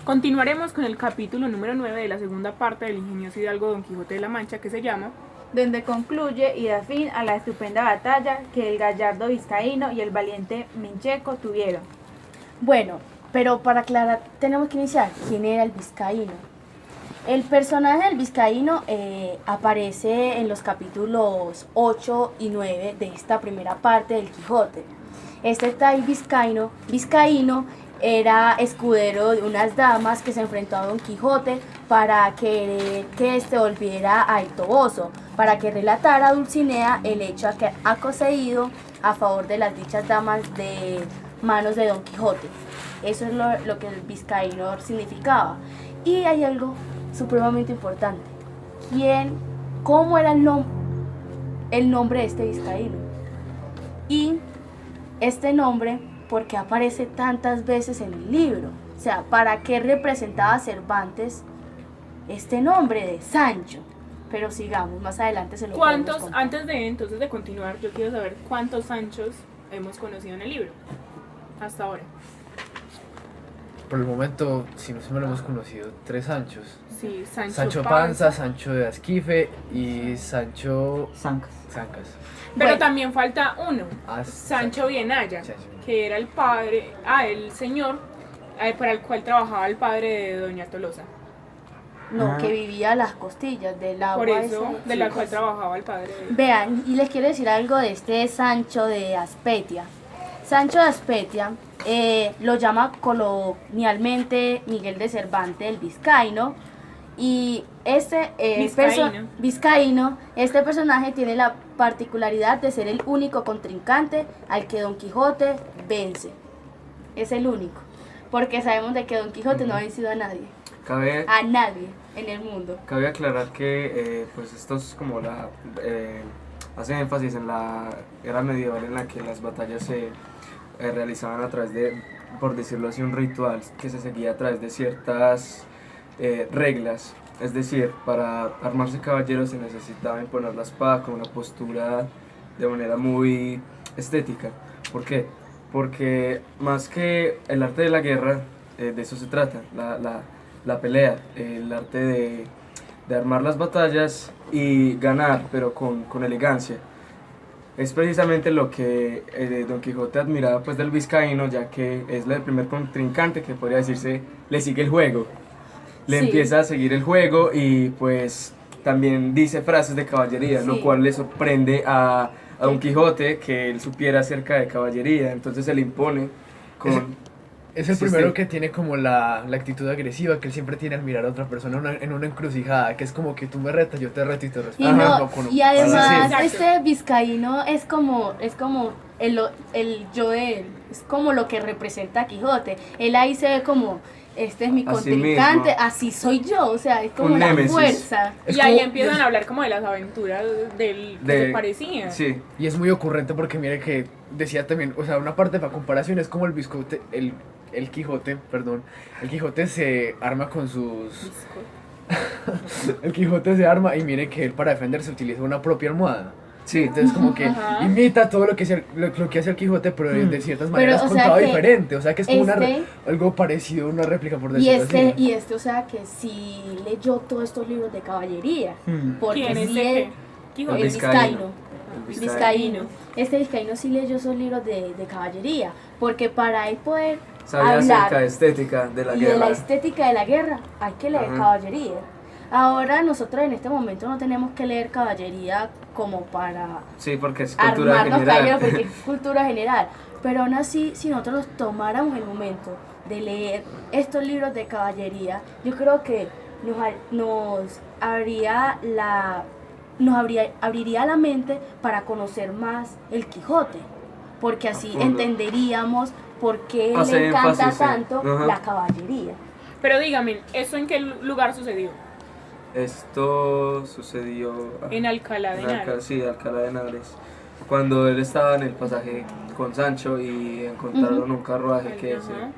Continuaremos con el capítulo número 9 de la segunda parte del ingenioso hidalgo Don Quijote de la Mancha, que se llama donde concluye y da fin a la estupenda batalla que el gallardo vizcaíno y el valiente Mincheco tuvieron. Bueno, pero para aclarar tenemos que iniciar quién era el vizcaíno. El personaje del vizcaíno aparece en los capítulos 8 y 9 de esta primera parte del Quijote. Este tal vizcaíno era escudero de unas damas que se enfrentó a Don Quijote para que éste volviera a El Toboso, para que relatara a Dulcinea el hecho que ha concedido a favor de las dichas damas de manos de Don Quijote. Eso es lo que el vizcaíno significaba. Y hay algo supremamente importante. ¿Cómo era el nombre de este vizcaíno? Y este nombre, ¿por qué aparece tantas veces en el libro? O sea, ¿para qué representaba Cervantes este nombre de Sancho? Pero sigamos, más adelante se lo podemos contar. Antes de continuar, yo quiero saber cuántos Sanchos hemos conocido en el libro hasta ahora. Por el momento, si no se me lo hemos conocido, 3 Sanchos. Sí, Sancho Panza, Sancho de Asquife y Sancho Zancas. Pero Bueno. también falta uno, Ah, Sancho Bienaya, Sí. que era el señor para el cual trabajaba el padre de Doña Tolosa. No, Ah. que vivía a las costillas del agua. Por eso, esa. de la cual trabajaba el padre de... Vean, y les quiero decir algo de este Sancho de Aspetia. Sancho de Aspetia lo llama colonialmente Miguel de Cervantes el Vizcaíno. Y este Vizcaíno, este personaje tiene la particularidad de ser el único contrincante al que Don Quijote vence. Es el único. Porque sabemos de que Don Quijote no ha vencido a nadie. A nadie en el mundo. Cabe aclarar que pues esto es como hace énfasis en la era medieval en la que las batallas se realizaban a través de, por decirlo así, un ritual que se seguía a través de ciertas reglas. Es decir, para armarse caballero se necesitaba imponer la espada con una postura de manera muy estética. ¿Por qué? Porque más que el arte de la guerra, de eso se trata, la pelea, el arte de armar las batallas y ganar, pero con elegancia. Es precisamente lo que Don Quijote admiraba pues, del vizcaíno, ya que es el primer contrincante que podría decirse le sigue el juego. Le Sí. empieza a seguir el juego y pues también dice frases de caballería, Sí. lo cual le sorprende a Don Quijote que él supiera acerca de caballería, entonces se le impone con... Es el Sí, primero sí. que tiene como la actitud agresiva que él siempre tiene al mirar a otra persona en una encrucijada, que es como que tú me retas, yo te reto y te respeto. Y, no, con- y además Exacto. este vizcaíno es como el yo de él, es como lo que representa a Quijote. Él ahí se ve como, este es mi Así contrincante, mismo. así soy yo, o sea, es como Un la némesis. fuerza. Es Y ahí como- empiezan a hablar como de las aventuras que se parecían. Sí, Y es muy ocurrente porque mire que decía también, o sea, una parte para comparación es como el Quijote, perdón, el Quijote se arma con sus... El Quijote se arma y mire que él para defenderse utiliza una propia almohada. sí. Entonces como que Ajá. imita todo lo que hace el Quijote, pero de ciertas maneras o sea contado que diferente. O sea que es como este- algo parecido, una réplica por Y decirlo así. o sea, que sí leyó todos estos libros de caballería, porque ¿Quién es sí ese? el Quijote. vizcaíno. El Vizcaíno. Este vizcaíno sí leyó esos libros de caballería, porque para él poder Sabía hablar acerca de estética de la y guerra. de la estética de la guerra, hay que leer Ajá. caballería. Ahora nosotros en este momento no tenemos que leer caballería como para Sí, porque es cultura armarnos general. caballeros, porque es cultura general. Pero aún así, si nosotros nos tomáramos el momento de leer estos libros de caballería, yo creo que abriría la mente para conocer más el Quijote, porque así fondo. entenderíamos por qué Hace le encanta énfasis, sí. tanto Ajá. la caballería. Pero dígame, ¿eso en qué lugar sucedió? Esto sucedió En Alcalá de Henares. Sí, Alcalá de Henares. Cuando él estaba en el pasaje con Sancho y encontraron un carruaje que Ajá.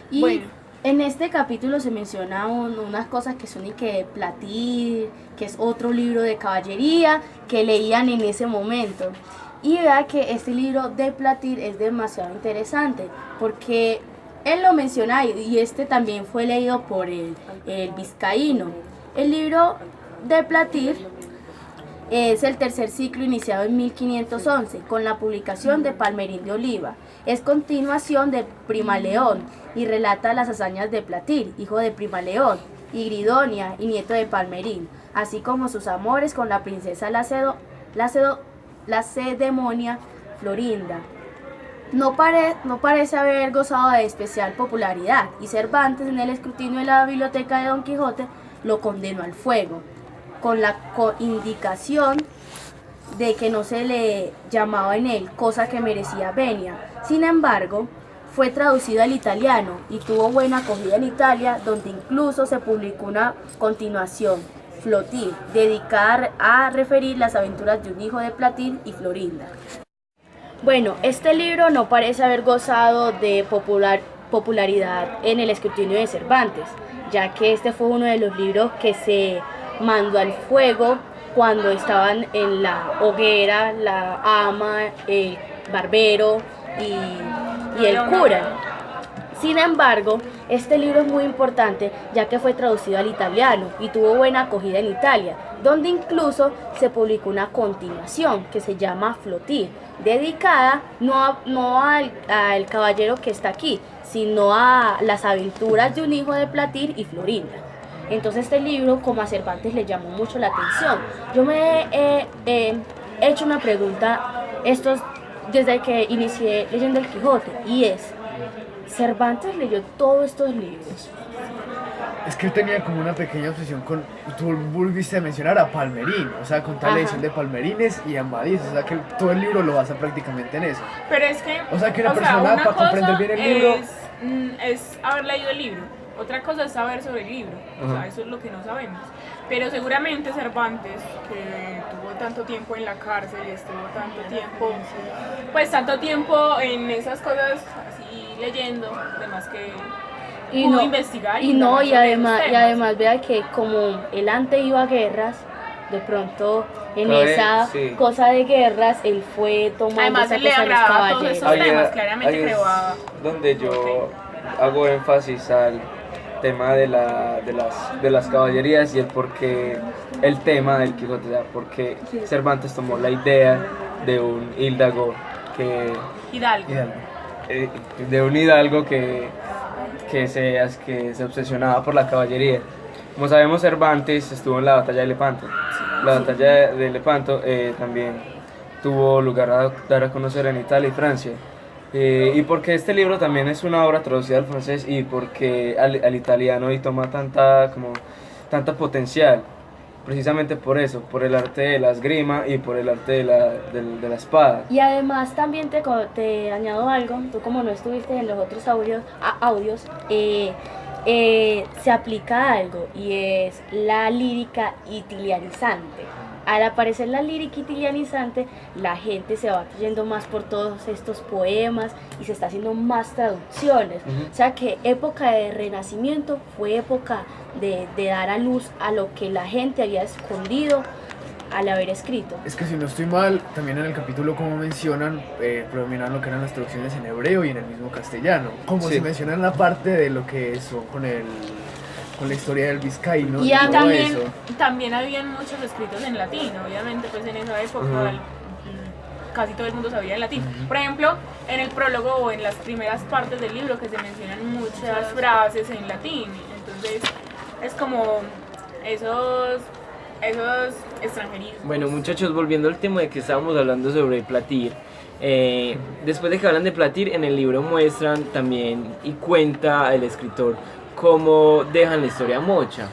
Y Bueno. en este capítulo se menciona unas cosas que son y que Platir, que es otro libro de caballería que leían en ese momento. Y vea que este libro de Platir es demasiado interesante porque Él lo menciona y este también fue leído por el vizcaíno. El libro de Platir es el tercer ciclo iniciado en 1511 con la publicación de Palmerín de Oliva. Es continuación de Prima León y relata las hazañas de Platir, hijo de Prima León, y Gridonia y nieto de Palmerín, así como sus amores con la princesa lacedemonia Florinda. No parece haber gozado de especial popularidad y Cervantes en el escrutinio de la biblioteca de Don Quijote lo condenó al fuego, con la indicación de que no se le llamaba en él, cosa que merecía venia. Sin embargo, fue traducido al italiano y tuvo buena acogida en Italia, donde incluso se publicó una continuación, Flotir, dedicada a referir las aventuras de un hijo de Platir y Florinda. Bueno, este libro no parece haber gozado de popularidad en el escrutinio de Cervantes, ya que este fue uno de los libros que se mandó al fuego cuando estaban en la hoguera la ama, el barbero y el cura. Sin embargo, este libro es muy importante ya que fue traducido al italiano y tuvo buena acogida en Italia, donde incluso se publicó una continuación que se llama Flotir, dedicada no al caballero que está aquí, sino a las aventuras de un hijo de Platir y Florinda. Entonces este libro, como a Cervantes le llamó mucho la atención. Yo me he hecho una pregunta desde que inicié leyendo el Quijote, y es, ¿Cervantes leyó todos estos libros? Es que él tenía como una pequeña obsesión con, tú volviste a mencionar a Palmerín, o sea, con tal edición de Palmerines y Amadís, o sea, que todo el libro lo basa prácticamente en eso. Pero es que, o sea, que una persona para comprender bien el libro es haber leído el libro, otra cosa es saber sobre el libro, o sea, eso es lo que no sabemos. Pero seguramente Cervantes, que tuvo tanto tiempo en la cárcel y estuvo tanto tiempo en esas cosas así leyendo, además que pudo investigar y además vea que como él antes iba a guerras, de pronto en esa cosa de guerras él fue tomando además esa él le cosa de los agradaba todos caballeros. esos temas, claramente creo donde yo hago énfasis al tema de las caballerías y el tema del Quijote, o sea, porque Cervantes tomó la idea de un hidalgo que se obsesionaba por la caballería. Como sabemos, Cervantes estuvo en la batalla de Lepanto. La batalla de Lepanto también tuvo lugar a dar a conocer en Italia y Francia. Y porque este libro también es una obra traducida al francés y porque al italiano y toma tanta potencial, precisamente por eso, por el arte de la esgrima y por el arte de la espada. Y además también te añado algo, tú como no estuviste en los otros audios se aplica algo y es la lírica italianizante. Al aparecer la lírica italianizante, la gente se va yendo más por todos estos poemas y se está haciendo más traducciones. O sea que época de Renacimiento fue época de dar a luz a lo que la gente había escondido al haber escrito. Es que si no estoy mal, también en el capítulo como mencionan, predominan lo que eran las traducciones en hebreo y en el mismo castellano. Como se menciona en la parte de lo que son con la historia del vizcaíno y también habían muchos escritos en latín, obviamente pues en esa época casi todo el mundo sabía el latín. Por ejemplo, en el prólogo o en las primeras partes del libro que se mencionan muchas frases en latín, entonces es como esos extranjerismos. Bueno, muchachos, volviendo al tema de que estábamos hablando sobre Platir, después de que hablan de Platir, en el libro muestran también y cuenta el escritor cómo dejan la historia mocha,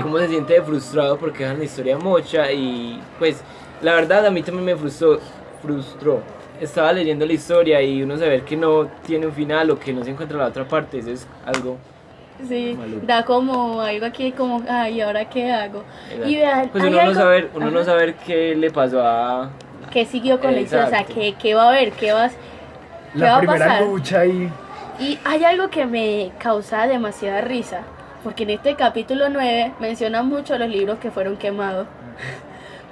cómo se siente frustrado porque dejan la historia mocha y pues la verdad a mí también me frustró. Estaba leyendo la historia y uno saber que no tiene un final o que no se encuentra la otra parte, eso es algo maluco. Da como algo aquí como, ay, ¿ahora qué hago? Exacto. Y vean, pues uno no saber qué le pasó a... ¿Qué siguió con la historia? O sea, ¿qué va a haber? ¿Qué va a pasar? La primera lucha y hay algo que me causa demasiada risa, porque en este capítulo 9 mencionan mucho los libros que fueron quemados.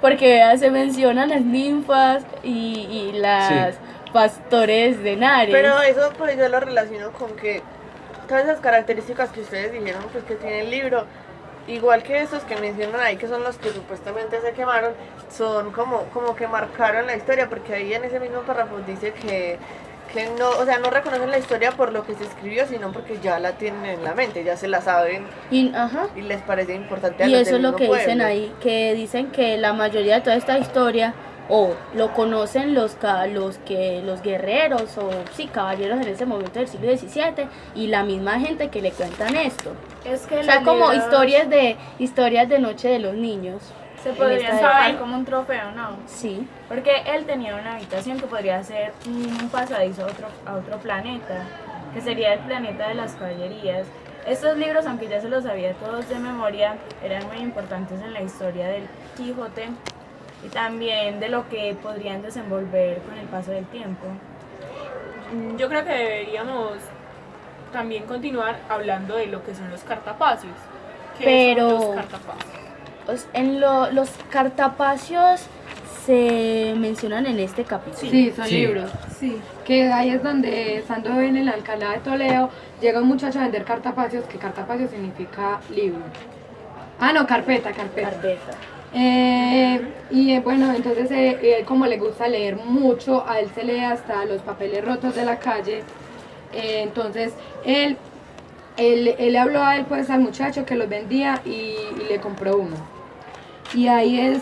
Porque se mencionan las ninfas y las pastores de Nares. Pero eso pues yo lo relaciono con que todas esas características que ustedes dijeron pues que tiene el libro, igual que esos que mencionan ahí, que son los que supuestamente se quemaron, son como que marcaron la historia, porque ahí en ese mismo párrafo dice que no, o sea, no reconocen la historia por lo que se escribió, sino porque ya la tienen en la mente, ya se la saben Y les parece importante a Y los eso del es lo que mismo dicen pueblo. ahí, que dicen que la mayoría de toda esta historia o lo conocen los guerreros o sí, caballeros en ese momento del siglo XVII y la misma gente que le cuentan esto. Es que O sea, los como libros historias de noche de los niños. se en podrían esta saber época. como un trofeo, ¿no? Sí. Porque él tenía una habitación que podría ser un pasadizo a otro planeta, que sería el planeta de las caballerías. Estos libros, aunque ya se los sabía todos de memoria, eran muy importantes en la historia del Quijote y también de lo que podrían desenvolver con el paso del tiempo. Yo creo que deberíamos también continuar hablando de lo que son los cartapacios. ¿Qué Pero- son los cartapacios? Los cartapacios se mencionan en este capítulo. Sí, son Sí. libros. Sí. Que ahí es donde, estando en el Alcalá de Toledo, llega un muchacho a vender cartapacios, que cartapacio significa libro. Ah, no, carpeta. Carpeta. Bueno, entonces como le gusta leer mucho, a él se lee hasta los papeles rotos de la calle. Entonces él le habló a él, pues, al muchacho que los vendía y le compró uno. Y ahí es,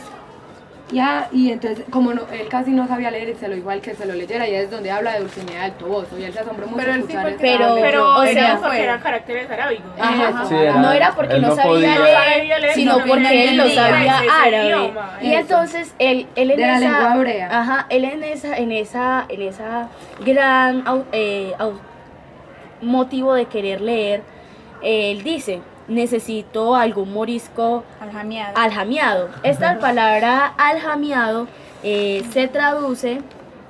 ya, y entonces, como él casi no sabía leer, se lo igual que se lo leyera, y es donde habla de Dulcinea del Toboso, y él se asombró mucho Pero él sí escuchar fue eso. Pero- Pero o era sea, porque eran caracteres arábigos. Ajá. Sí, No era porque él no sabía podía. leer, sino no porque él lo entendía sabía ese árabe. idioma, Y eso. entonces él en De la esa lengua hebrea. Ajá, él en esa gran motivo de querer leer, él dice, necesito algún morisco Aljamiado. aljamiado. Esta palabra aljamiado se traduce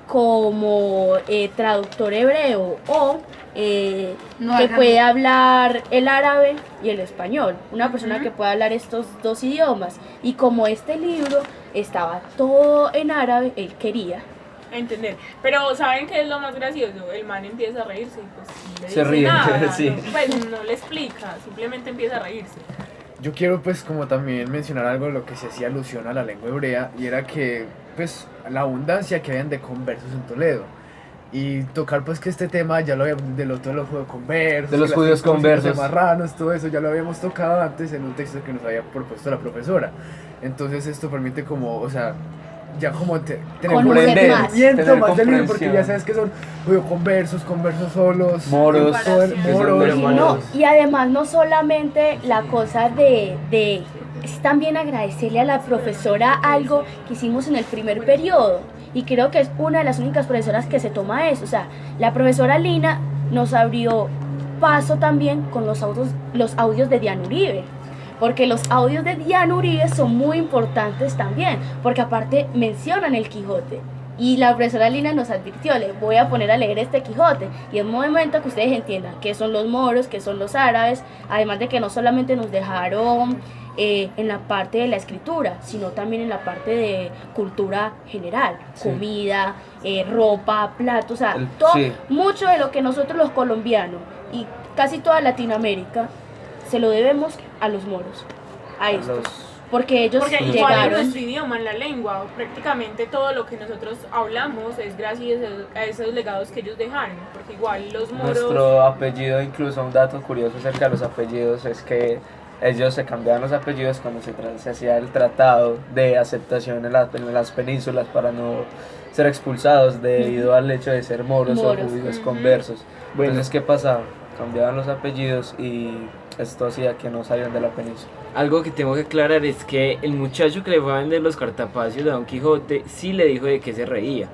como traductor hebreo o No, que aljamiado. puede hablar el árabe y el español. Una persona que puede hablar estos dos idiomas. Y como este libro estaba todo en árabe, él quería. Entender. Pero ¿saben qué es lo más gracioso? El man empieza a reírse y pues no le Se dice ríe, nada, sí. no, pues no le explica, simplemente empieza a reírse. Yo quiero pues como también mencionar algo de lo que se hacía alusión a la lengua hebrea y era que pues la abundancia que habían de conversos en Toledo y tocar pues que este tema ya lo habíamos de los judíos conversos, De los que las judíos conversos conversos. marranos, todo eso ya lo habíamos tocado antes en un texto que nos había propuesto la profesora. Entonces esto permite como, o sea, ya como tener Conocer más. entendimiento más del libro, comprensión. porque ya sabes que son judíos conversos solos, Moros, todo el- que son moros, de No, moros. y además no solamente la cosa de es también agradecerle a la profesora algo que hicimos en el primer periodo y creo que es una de las únicas profesoras que se toma eso, o sea, la profesora Lina nos abrió paso también con los audios de Diana Uribe, porque los audios de Diana Uribe son muy importantes también, porque aparte mencionan el Quijote. Y la profesora Lina nos advirtió, les voy a poner a leer este Quijote. Y es un momento que ustedes entiendan qué son los moros, qué son los árabes, además de que no solamente nos dejaron en la parte de la escritura, sino también en la parte de cultura general, comida, ropa, platos, o sea, todo, Sí. mucho de lo que nosotros los colombianos y casi toda Latinoamérica se lo debemos a los moros, a estos. Porque ellos Porque igual en llegaron. nuestro idioma, en la lengua, prácticamente todo lo que nosotros hablamos es gracias a esos legados que ellos dejaron. Porque igual los moros... Nuestro apellido, incluso un dato curioso acerca de los apellidos es que ellos se cambiaban los apellidos cuando se hacía el tratado de aceptación en las penínsulas para no ser expulsados debido al hecho de ser moros o Moros. judíos conversos. Entonces, ¿qué pasaba? Cambiaban los apellidos y esto hacía que no salieran de la península. Algo que tengo que aclarar es que el muchacho que le fue a vender los cartapacios de Don Quijote sí le dijo de que se reía.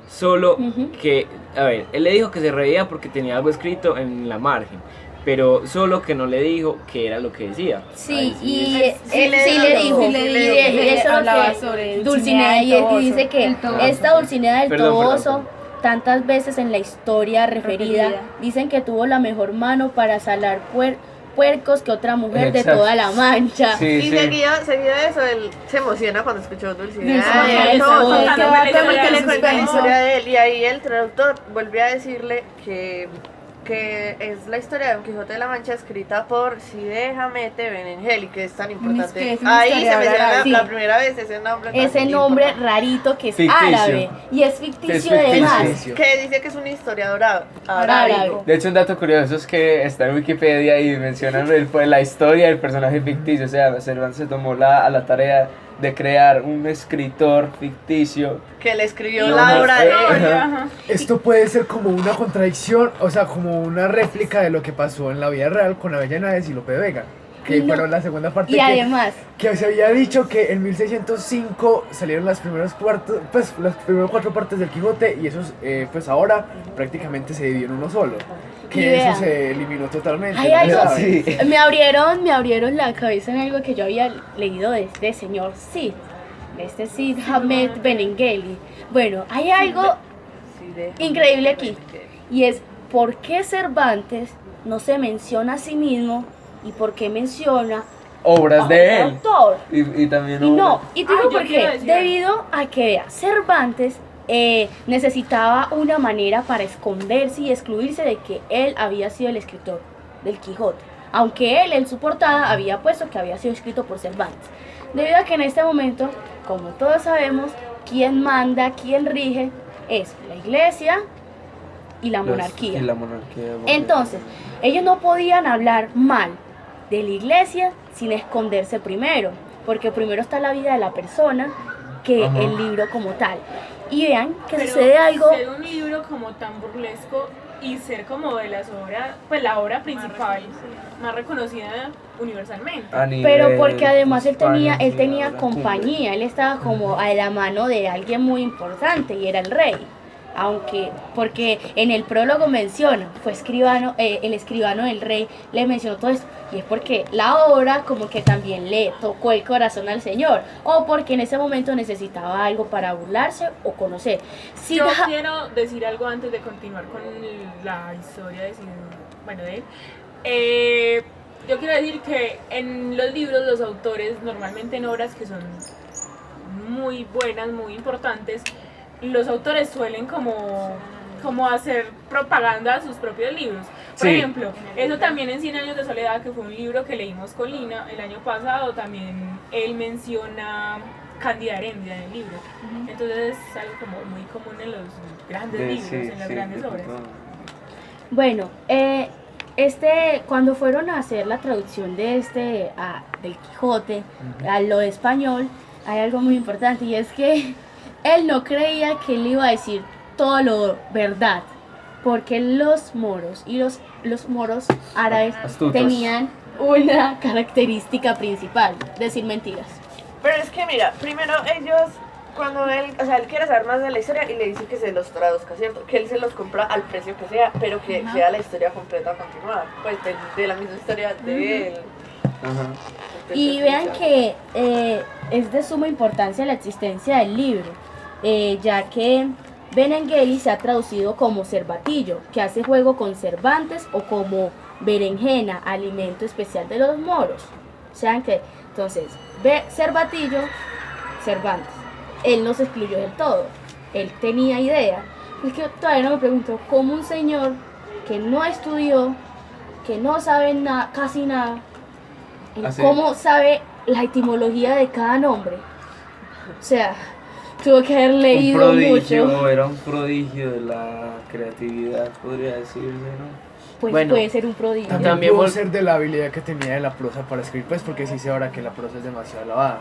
Solo que, a ver, él le dijo que se reía porque tenía algo escrito en la margen, pero solo que no le dijo qué era lo que decía. Sí, Ahí y es. él sí le dijo, y eso es hablaba lo que sobre Dulcinea y dice que El Toboso. esta Dulcinea del Perdón, Toboso tantas veces en la historia referida dicen que tuvo la mejor mano para salar puercos que otra mujer de Exacto. toda la Mancha. Sí, Y sí. seguida de eso, él se emociona cuando escuchó Dulcinea. Dulcinea, Eso, eso, contándome que la va historia, a le tener cuenta la suspenso. historia de él. Y ahí el traductor volvió a decirle que que es la historia de Don Quijote de la Mancha escrita por Cide Hamete Benengeli, que es tan importante. que es una Ahí se historiadora menciona árabe. la primera vez ese nombre. tan Ese nombre importante, rarito que es Ficticio. árabe y es ficticio además. que dice que es un historiador Árabe. arábigo. De hecho, un dato curioso es que está en Wikipedia y mencionan la historia del personaje ficticio. O sea, Cervantes se tomó a la tarea de crear un escritor ficticio. Que le escribió No, la no, obra de Ajá. Esto puede ser como una contradicción, o sea, como una réplica de lo que pasó en la vida real con Avellaneda y Lope de Vega, que Y no- fueron la segunda parte Y además, que se había dicho que en 1605 salieron las primeras pues las primeras 4 partes del Quijote y esos pues ahora prácticamente se dividió en uno solo, Y que vean. eso se eliminó totalmente. hay ¿no? algo, Sí. me abrieron la cabeza en algo que yo había leído de este señor Cid, de este Cid Hamed Benengeli. Bueno, hay algo increíble aquí, y es por qué Cervantes no se menciona a sí mismo y por qué menciona Obras a de otro él. autor. Y también Y no, obras. y te digo Yo por quiero qué. decir algo. Debido a que, vea, Cervantes necesitaba una manera para esconderse y excluirse de que él había sido el escritor del Quijote. Aunque él en su portada había puesto que había sido escrito por Cervantes. Debido a que en este momento, como todos sabemos, quien manda, quien rige es la iglesia y la monarquía. Y la monarquía. Entonces, ellos no podían hablar mal de la iglesia sin esconderse primero, porque primero está la vida de la persona que Ajá. el libro como tal. Y vean que Pero sucede algo, ser un libro como tan burlesco y ser como de las obras, pues la obra principal más reconocida universalmente. pero porque además él tenía compañía, compañía, él estaba como a la mano de alguien muy importante y era el rey. Aunque, porque en el prólogo menciona, fue escribano, el escribano del rey le mencionó todo esto, y es porque la obra como que también le tocó el corazón al señor, o porque en ese momento necesitaba algo para burlarse o conocer. Si Yo deja- quiero decir algo antes de continuar con la historia de de él. Yo quiero decir que en los libros los autores, normalmente en obras que son muy buenas, muy importantes, los autores suelen como hacer propaganda a sus propios libros. Por Sí. ejemplo, eso también en 100 años de soledad, que fue un libro que leímos con Lina el año pasado, también él menciona Cándida Heredia en el libro. Entonces es algo como muy común en los grandes libros, en las grandes obras. Bueno, cuando fueron a hacer la traducción de del Quijote a lo español, hay algo muy importante, y es que él no creía que él iba a decir todo lo verdad, porque los moros y los moros árabes Astutos. tenían una característica principal: decir mentiras. Pero es que mira, primero ellos, cuando él quiere saber más de la historia y le dice que se los traduzca, ¿cierto? Que él se los compra al precio que sea, pero que sea la historia completa continuada, pues de la misma historia de él. Ajá. Y vean que es de suma importancia la existencia del libro, ya que Benengeli se ha traducido como cervatillo, que hace juego con Cervantes, o como berenjena, alimento especial de los moros. O sea que, entonces, cervatillo, Cervantes. Él no se excluyó del todo, él tenía idea. Es que todavía no me pregunto cómo un señor que no estudió, que no sabe casi nada, Así. cómo sabe la etimología de cada nombre. O sea, tuvo que haber leído mucho. Era un prodigio de la creatividad, podría decirse, ¿no? Pues Bueno, puede ser un prodigio. También También pudo ser de la habilidad que tenía de la prosa para escribir, pues porque sí sé ahora que la prosa es demasiado lavada.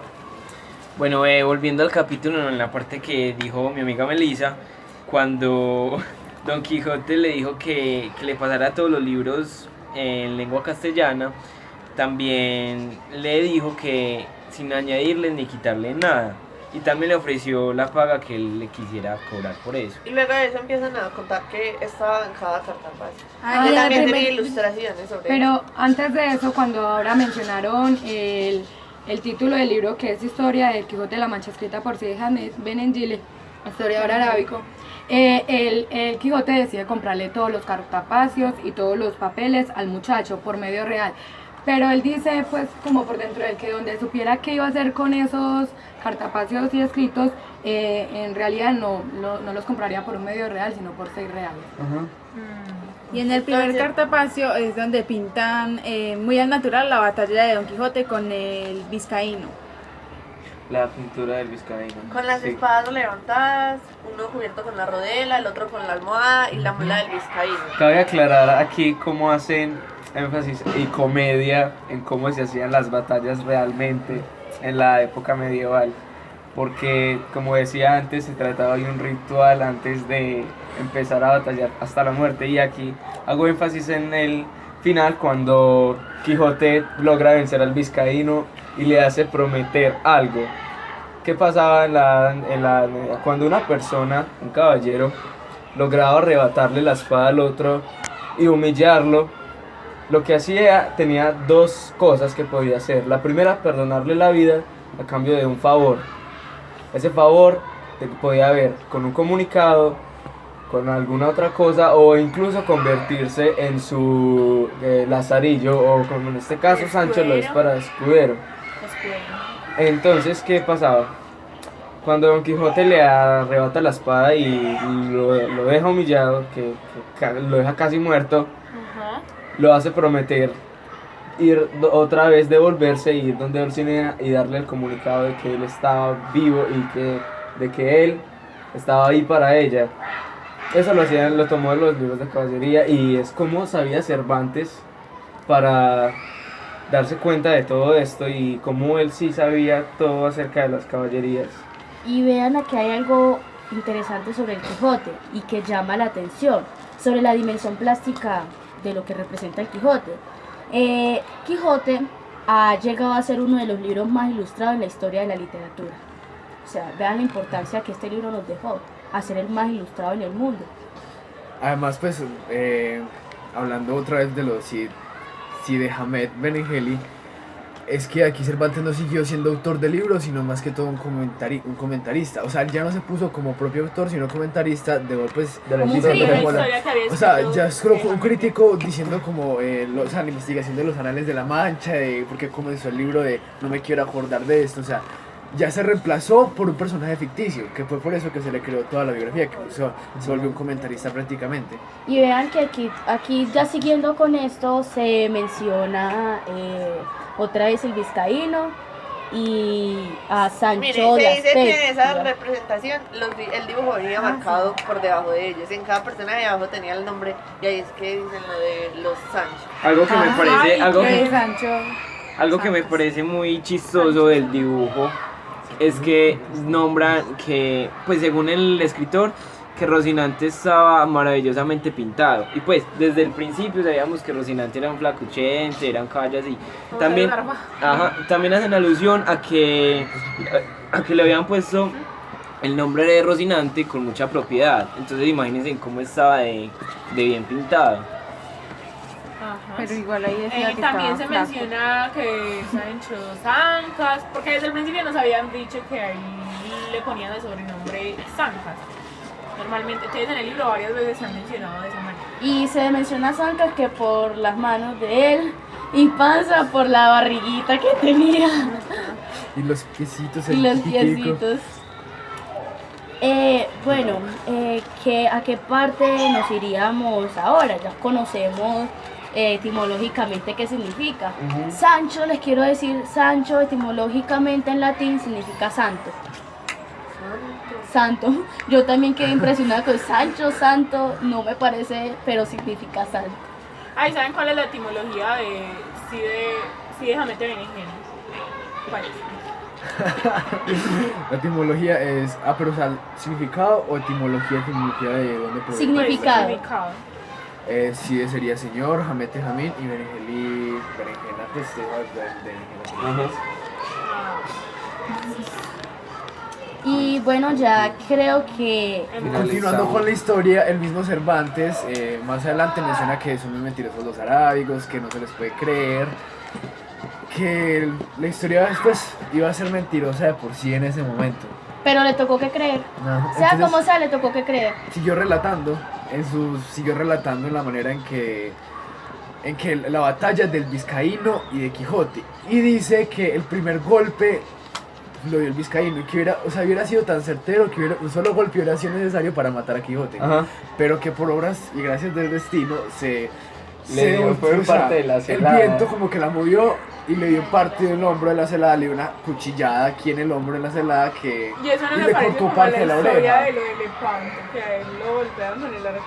Bueno, volviendo al capítulo, en la parte que dijo mi amiga Melissa, cuando Don Quijote le dijo que le pasara todos los libros en lengua castellana, también le dijo que sin añadirle ni quitarle nada. Y también le ofreció la paga que él le quisiera cobrar por eso. Y luego de eso empiezan a contar que estaba en cada cartapacio. Ah, Y ya, también primer- tenía ilustraciones sobre eso. Pero antes de eso, cuando ahora mencionaron el título del libro, que es Historia del Quijote de la Mancha, escrita por Cide Hamed Benengeli, historiador arábico, el Quijote decide comprarle todos los cartapacios y todos los papeles al muchacho por medio real. Pero él dice, pues, como por dentro de él, que donde supiera qué iba a hacer con esos cartapacios y escritos, en realidad no los compraría por un medio real, sino por 6 reales. Ajá. Y en el primer Entonces- cartapacio es donde pintan muy al natural la batalla de Don Quijote con el vizcaíno. La pintura del vizcaíno. Con las Sí. espadas levantadas, uno cubierto con la rodela, el otro con la almohada y la mula del vizcaíno. Cabe aclarar aquí cómo hacen énfasis y comedia en cómo se hacían las batallas realmente en la época medieval. Porque, como decía antes, se trataba de un ritual antes de empezar a batallar hasta la muerte. Y aquí hago énfasis en el final cuando Quijote logra vencer al vizcaíno y le hace prometer algo. ¿Qué pasaba cuando una persona, un caballero, lograba arrebatarle la espada al otro y humillarlo? Lo que hacía tenía dos cosas que podía hacer. La primera, perdonarle la vida a cambio de un favor. Ese favor podía ver con un comunicado, con alguna otra cosa, o incluso convertirse en su lazarillo, o como en este caso Sancho lo es para escudero. Entonces, ¿qué pasaba? Cuando Don Quijote le arrebata la espada y lo deja humillado, lo deja casi muerto, Ajá. lo hace prometer otra vez devolverse, ir donde Dulcinea y darle el comunicado de que él estaba vivo y de que él estaba ahí para ella. Eso lo tomó de los libros de caballería y es como sabía Cervantes para darse cuenta de todo esto y como él sí sabía todo acerca de las caballerías. Y vean aquí hay algo interesante sobre el Quijote y que llama la atención, sobre la dimensión plástica de lo que representa el Quijote. Quijote ha llegado a ser uno de los libros más ilustrados en la historia de la literatura. O sea, vean la importancia que este libro nos dejó, a ser el más ilustrado en el mundo. Además, pues, hablando otra vez de los Cid Hamet Benengeli, es que aquí Cervantes no siguió siendo autor de libros, sino más que todo un comentarista. O sea, él ya no se puso como propio autor, sino comentarista de golpes De la Como un historia. crítico de como la- historia que había O sea, escrito, ya es como un crítico diciendo como la investigación de los anales de la Mancha, de por qué comenzó el libro de no me quiero acordar de esto, o sea, ya se reemplazó por un personaje ficticio, que fue por eso que se le creó toda la biografía, que se volvió un comentarista prácticamente. Y vean que aquí ya siguiendo con esto se menciona otra vez el vizcaíno y a Sancho Mire, se de dice que en esa Aspecia. representación el dibujo venía marcado por debajo de ellos. En cada persona de abajo tenía el nombre y ahí es que dicen lo de los Sancho. Algo que me Ajá, parece, y algo que que, Sancho. algo que me parece muy chistoso del dibujo es que nombran que, pues según el escritor, que Rocinante estaba maravillosamente pintado. Y pues desde el principio sabíamos que Rocinante era un flacuchente, era un caballo así. También, también hacen alusión a que le habían puesto el nombre de Rocinante con mucha propiedad. Entonces imagínense cómo estaba de bien pintado. Ajá. Pero igual ahí decía que También se estaba flaco. menciona que Sancho Zancas, porque desde el principio nos habían dicho que ahí le ponían de sobrenombre Zancas. Normalmente, entonces en el libro varias veces se han mencionado de esa manera. Y se menciona a Zancas que por las manos de él y Panza por la barriguita que tenía Y los piecitos, y el los chiquitico. piecitos. Bueno, ¿a qué parte nos iríamos ahora? Ya conocemos etimológicamente qué significa. Sancho, les quiero decir, Sancho etimológicamente en latín significa santo. Santo. Yo también quedé impresionada con Sancho, santo, no me parece, pero significa santo. Ay, ¿saben cuál es la etimología de Cide Hamete Benengeli? ¿Cuál es? La etimología es, pero o sea, ¿significado o etimología de dónde proviene? Significado. Significado. Cide sería señor, Hamete Jamín y Benengeli, berenjena, pues berenjena. Y bueno, ya creo que Continuando con la historia, el mismo Cervantes más adelante menciona que son muy mentirosos los arábigos, que no se les puede creer, que la historia después iba a ser mentirosa de por sí en ese momento. pero le tocó que creer. No, Sea entonces, como sea, le tocó que creer. siguió relatando en la manera en que la batalla del Vizcaíno y de Quijote, y dice que el primer golpe lo dio el vizcaíno y que hubiera, o sea, hubiera sido tan certero que un solo golpe hubiera sido necesario para matar a Quijote. Ajá. Pero que por obras y gracias del destino Le dio fue o sea, parte de la el celada. viento como que la movió y le dio parte del hombro de la celada, le dio una cuchillada aquí en el hombro de la celada que Y eso no y me le parece cortó como parte la de la historia oreja. de lo del elefanto, que a él lo golpearon con el arcabuz.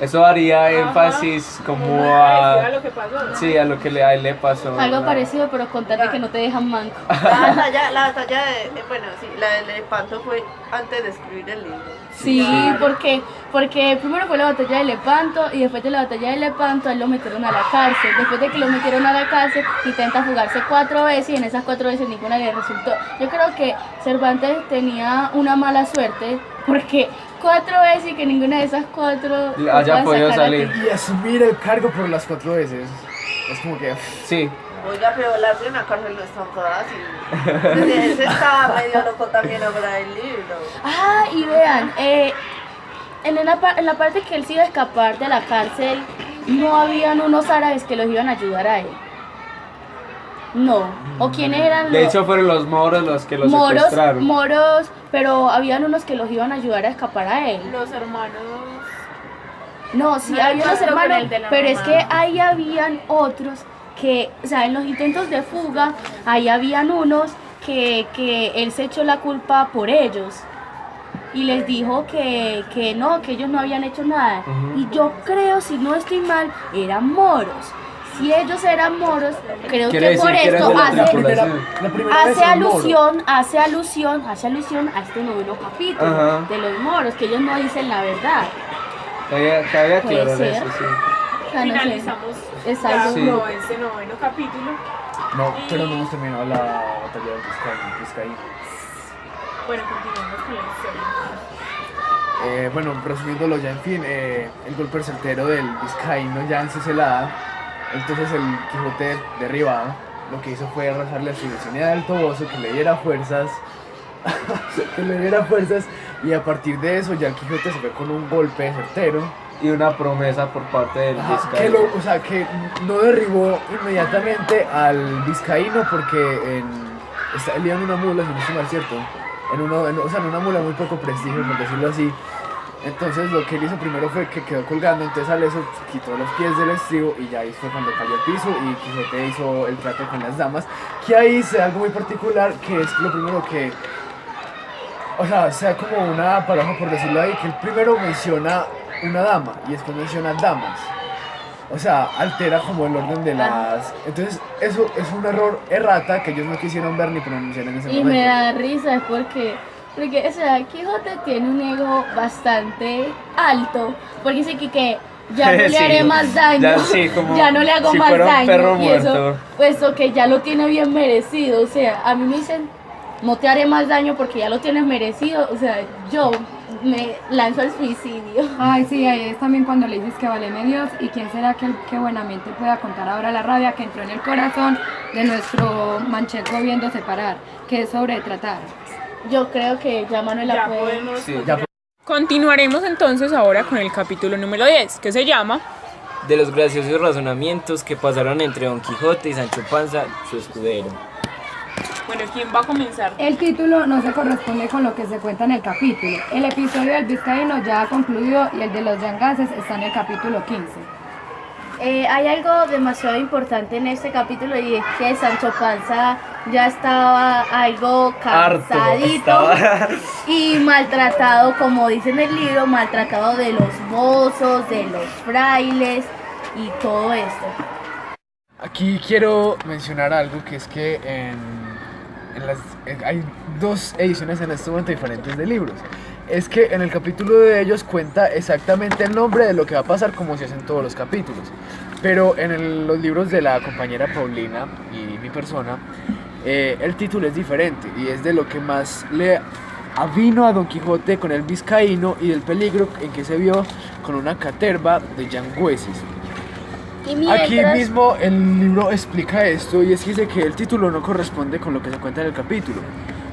Eso haría Ajá, énfasis como muy parecido a... lo que pasó, ¿no? Sí, a lo que a él le pasó. Algo ¿no? parecido, pero contate que no te dejan manco. La batalla de, bueno, sí, la del elefanto fue antes de escribir el libro. Sí, Claro. porque primero fue la batalla de Lepanto y después de la batalla de Lepanto a él lo metieron a la cárcel. Después de que lo metieron a la cárcel, intenta fugarse 4 veces y en esas 4 veces ninguna le resultó. Yo creo que Cervantes tenía una mala suerte porque 4 veces y que ninguna de esas 4 Haya podido salir. Y asumir el cargo por las 4 veces. Es como que Sí. Oiga, pero la en la cárcel no es tan fácil. Él se estaba medio loco también ahora del libro. Ah, y vean, en la parte que él se iba a escapar de la cárcel, no habían unos árabes que los iban a ayudar a él. No. ¿O quiénes eran De los hecho fueron los moros los que los moros? secuestraron. Moros, pero habían unos que los iban a ayudar a escapar a él. Los hermanos. No, sí, No había unos recuerdo con hermanos, el de la pero es mamá. que ahí habían otros que, o sea, en los intentos de fuga, ahí habían unos que él se echó la culpa por ellos y les dijo que no, que ellos no habían hecho nada. Ujú. Y yo creo, si no estoy mal, eran moros. Si ellos eran moros, creo Quiere que por decir que eran esto de la hace, tripulación. la primera vez hace en Moro. alusión a este noveno capítulo Ajá. de los moros, que ellos no dicen la verdad. Cabe Puede aclarar ser. eso, sí. O sea, no sé. Finalizamos Es ya algo Sí. con este noveno capítulo. No, pero no hemos terminado la batalla del vizcaíno. Bueno, continuamos con la historia. Bueno, resumiéndolo ya, en fin, el golpe certero del vizcaíno ya en su celada. Entonces el Quijote derribado lo que hizo fue rezarle a su vecina del Toboso que le diera fuerzas, y a partir de eso ya el Quijote se fue con un golpe certero. Y una promesa por parte del Ajá, vizcaíno. o sea, que no derribó inmediatamente al vizcaíno porque él iba en una mula, si no estoy mal, ¿cierto? En una mula muy poco prestigio, por decirlo así. Entonces lo que él hizo primero fue que quedó colgando, entonces al eso quitó los pies del estribo y ya ahí fue cuando cayó al piso y Quijote hizo el trato con las damas, que ahí se da algo muy particular, que es lo primero que, o sea como una paradoja por decirlo ahí, que él primero menciona una dama y después menciona damas. O sea, altera como el orden de las... Entonces, eso es un error errata que ellos no quisieron ver ni pronunciar en ese Y momento. me da risa es porque, o sea, Quijote tiene un ego bastante alto, porque dice que ya no le Sí, haré más daño, ya sí, como ya no le hago si más fuera un daño, perro y eso, muerto. puesto que ya lo tiene bien merecido, o sea, a mí me dicen, no te haré más daño porque ya lo tienes merecido, o sea, yo me lanzo al suicidio. Ay, sí, ahí es también cuando le dices que váleme Dios y quién será que buenamente pueda contar ahora la rabia que entró en el corazón de nuestro manchego viendo separar, que es sobre tratar. Yo creo que ya Manuela Ya puede... podemos Sí. continuar. Continuaremos entonces ahora con el capítulo número 10, que se llama De los graciosos razonamientos que pasaron entre Don Quijote y Sancho Panza, su escudero. Bueno, ¿quién va a comenzar? El título no se corresponde con lo que se cuenta en el capítulo. El episodio del vizcaíno ya ha concluido y el de los yangases está en el capítulo 15. Hay algo demasiado importante en este capítulo y es que Sancho Panza ya estaba algo cansadito y maltratado, como dice en el libro, maltratado de los mozos, de los frailes y todo esto. Aquí quiero mencionar algo que es que hay 2 ediciones en este momento diferentes de libros. Es que en el capítulo de ellos cuenta exactamente el nombre de lo que va a pasar como se hacen todos los capítulos. Pero en los libros de la compañera Paulina y mi persona, el título es diferente y es de lo que más le avino a Don Quijote con el vizcaíno y del peligro en que se vio con una caterva de yangüeses. Y Aquí mientras, mismo el libro explica esto y es que dice que el título no corresponde con lo que se cuenta en el capítulo,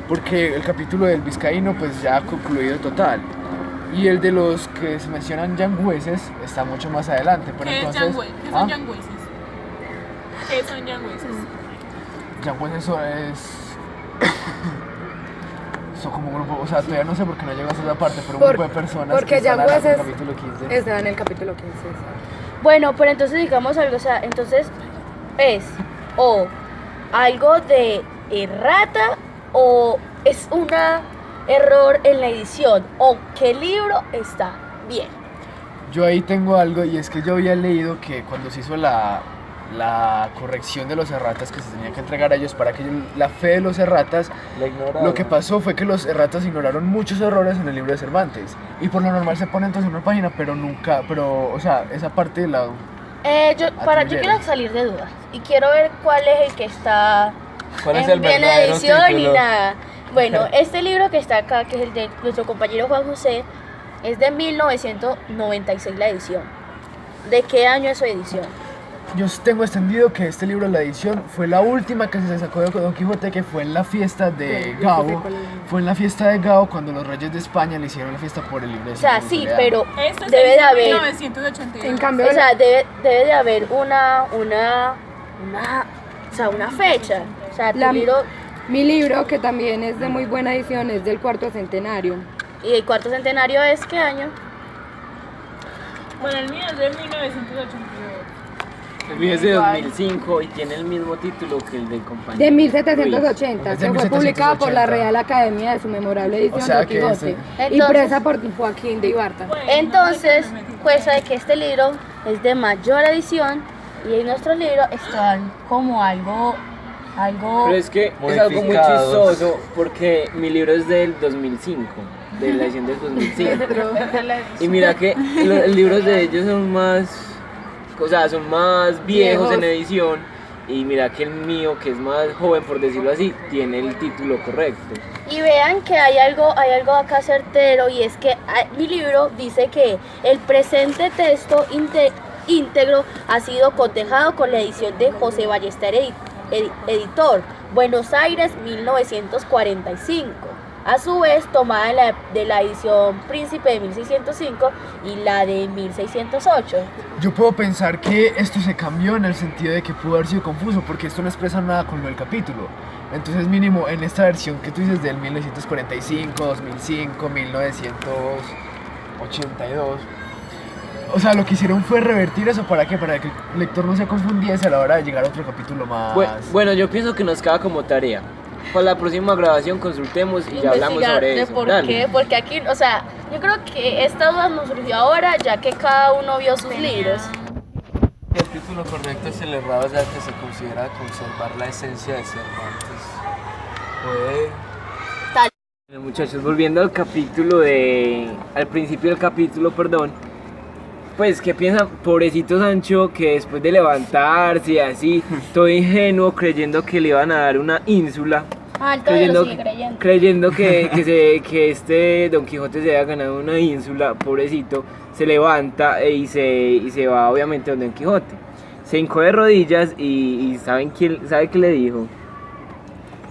porque el capítulo del vizcaíno pues ya ha concluido total y el de los que se mencionan yangüeses está mucho más adelante. Pero ¿Qué entonces, ¿Qué son yangüeses? ¿Qué son yangüeses? Yangüeses Son como un grupo, o sea, todavía no sé por qué no llegó a esa parte, pero un grupo de personas porque que ya están en el jueces capítulo 15. está en el capítulo 15. exacto. Bueno, pero entonces digamos algo, o sea, entonces es o algo de errata o es un error en la edición o qué libro está bien. Yo ahí tengo algo y es que yo había leído que cuando se hizo la corrección de los erratas que se tenía que entregar a ellos para que la fe de los erratas, lo que pasó fue que los erratas ignoraron muchos errores en el libro de Cervantes y por lo normal se pone entonces en una página, pero o sea, esa parte la... Yo quiero salir de dudas y quiero ver cuál es el que está ¿Cuál es en el bien verdadero edición título? y nada. Bueno, este libro que está acá, que es el de nuestro compañero Juan José, es de 1996 la edición. ¿De qué año es su edición? Yo tengo entendido que este libro, la edición, fue la última que se sacó de Don Quijote, que fue en la fiesta de Gao. Fue en la fiesta de Gao cuando los reyes de España le hicieron la fiesta por el libro de O sea, Simón sí, Soledad. pero Esto se debe hizo de en haber, 1982. En cambio, o sea, debe de haber una fecha. O sea, tu libro, mi libro, que también es de muy buena edición, es del cuarto centenario. ¿y el cuarto centenario es qué año? Bueno, el mío es de 1982. El mío es de 2005 y tiene el mismo título que el del compañero. De 1780, Es de que fue publicado por la 1780. Real Academia de su memorable edición O sea Don que Quijote, Entonces- impresa por Joaquín de Ibarta. Bueno, Entonces, no sé qué me metí. cuesta de que este libro es de mayor edición y en nuestro libro están como algo Pero es que es algo muy Modificados. chistoso porque mi libro es del 2005, de la edición del 2005. Y mira que los libros de ellos son más, o sea, son más viejos en edición. Y mira que el mío, que es más joven por decirlo así, tiene el título correcto. y vean que hay algo acá certero y es que mi libro dice que el presente texto íntegro ha sido cotejado con la edición de José Ballester editor, Buenos Aires 1945. A su vez, tomada de la edición Príncipe de 1605 y la de 1608. Yo puedo pensar que esto se cambió en el sentido de que pudo haber sido confuso porque esto no expresa nada con lo del capítulo. Entonces mínimo en esta versión que tú dices del 1945, 2005, 1982. O sea, lo que hicieron fue revertir eso. ¿Para qué? Para que el lector no se confundiese a la hora de llegar a otro capítulo más. Bueno, yo pienso que nos queda como tarea. Para la próxima grabación consultemos y ya hablamos Investigar sobre de eso. por Dale. qué, porque aquí, o sea, yo creo que esta duda nos surgió ahora ya que cada uno vio sus libros. El título correcto es el errado, ya que se considera conservar la esencia de Cervantes. Puede... Bueno, muchachos, volviendo al principio del capítulo, perdón. Pues, ¿qué piensan? Pobrecito Sancho, que después de levantarse y así, todo ingenuo, creyendo que le iban a dar una ínsula, creyendo que este Don Quijote se había ganado una ínsula, pobrecito, se levanta y se va obviamente donde Don Quijote. Se hincó de rodillas y ¿sabe qué le dijo?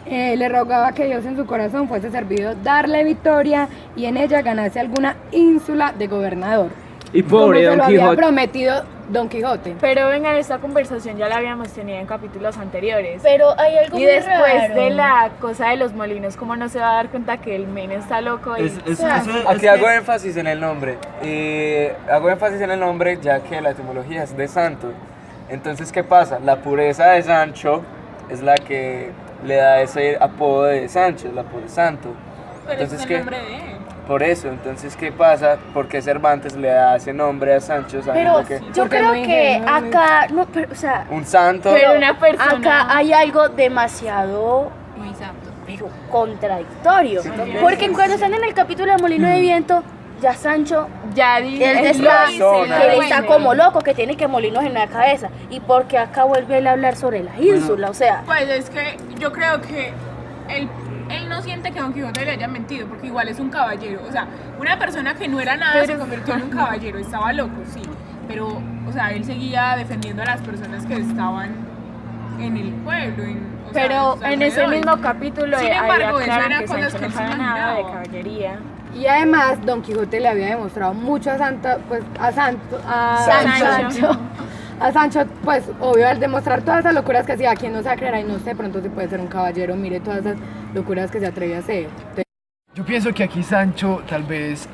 Le rogaba que Dios en su corazón fuese servido darle victoria y en ella ganase alguna ínsula de gobernador. Y pobre como se Don lo había Quijote. prometido Don Quijote. Pero venga, esta conversación ya la habíamos tenido en capítulos anteriores. Pero hay algo Y muy después raro. de la cosa de los molinos, ¿cómo no se va a dar cuenta que el men está loco? Y, Aquí hago énfasis en el nombre. Hago énfasis en el nombre ya que la etimología es de santo. Entonces, ¿qué pasa? La pureza de Sancho es la que le da ese apodo de Sancho, el apodo de santo. Pero Entonces, es el ¿qué? nombre de él. Por eso, entonces, ¿qué pasa? Porque Cervantes le da ese nombre a Sancho sabiendo Pero que yo Porque creo no que ingenuo, acá, no, pero, o sea, un santo... pero una persona... acá hay algo demasiado pero contradictorio. Porque cuando están en el capítulo de Molino de Viento, ya Sancho, ya dice, él él está, lo dice, persona. él está como loco, que tiene que molinos en la cabeza. Y porque acá vuelve él a hablar sobre la ínsula, o sea, Pues es que yo creo que él no siente que Don Quijote le haya mentido, porque igual es un caballero. O sea, una persona que no era nada se convirtió en un caballero, estaba loco, sí. Pero, o sea, él seguía defendiendo a las personas que estaban en el pueblo. O sea, Pero sus en ese alrededores. mismo capítulo Sin ahí embargo, eso aclaran eran que cosas Sancho que no él se sabe nada de imaginaba. caballería. Y además Don Quijote le había demostrado mucho a Sancho a Sancho, pues obvio, al demostrar todas esas locuras que hacía, ¿quién no se va a creer? Ay, no sé, pronto se puede ser un caballero, mire todas esas locuras que se atreve a hacer. Yo pienso que aquí Sancho, tal vez,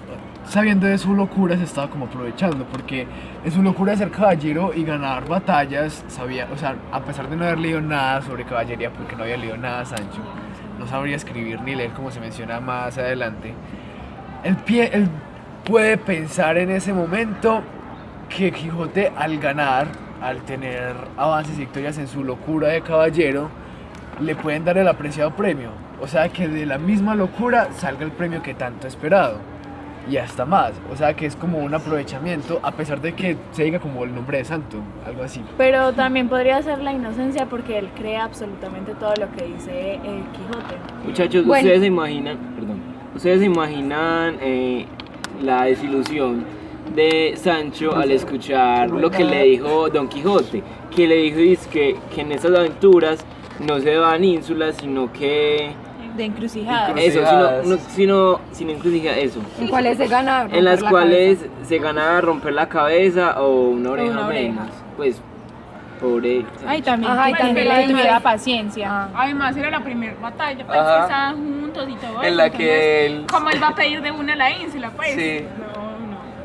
sabiendo de su locura, se estaba como aprovechando, porque en su locura de ser caballero y ganar batallas, sabía, o sea, a pesar de no haber leído nada sobre caballería, porque no había leído nada Sancho, no sabría escribir ni leer como se menciona más adelante, él puede pensar en ese momento que Quijote al ganar, al tener avances y victorias en su locura de caballero, le pueden dar el apreciado premio. O sea, que de la misma locura salga el premio que tanto ha esperado. Y hasta más. O sea, que es como un aprovechamiento, a pesar de que se diga como el nombre de santo, algo así. Pero también podría ser la inocencia porque él cree absolutamente todo lo que dice el Quijote. Muchachos, Bueno. ustedes se imaginan la desilusión de Sancho al escuchar lo que le dijo Don Quijote, que le dijo que en esas aventuras no se van ínsulas, sino que De encrucijadas. sin encrucijadas, eso. ¿En cuáles se gana? En las romper la cuales cabeza? se gana romper la cabeza o una oreja una oreja. menos. Pues, pobre. Ay, también, Ajá, y que también le la tuviera infancia. paciencia. Además era la primera batalla, pues Ajá. que estaban juntos y todo En eso, la entonces, que él- ¿cómo él va a pedir de una a la ínsula, pues? Sí. No.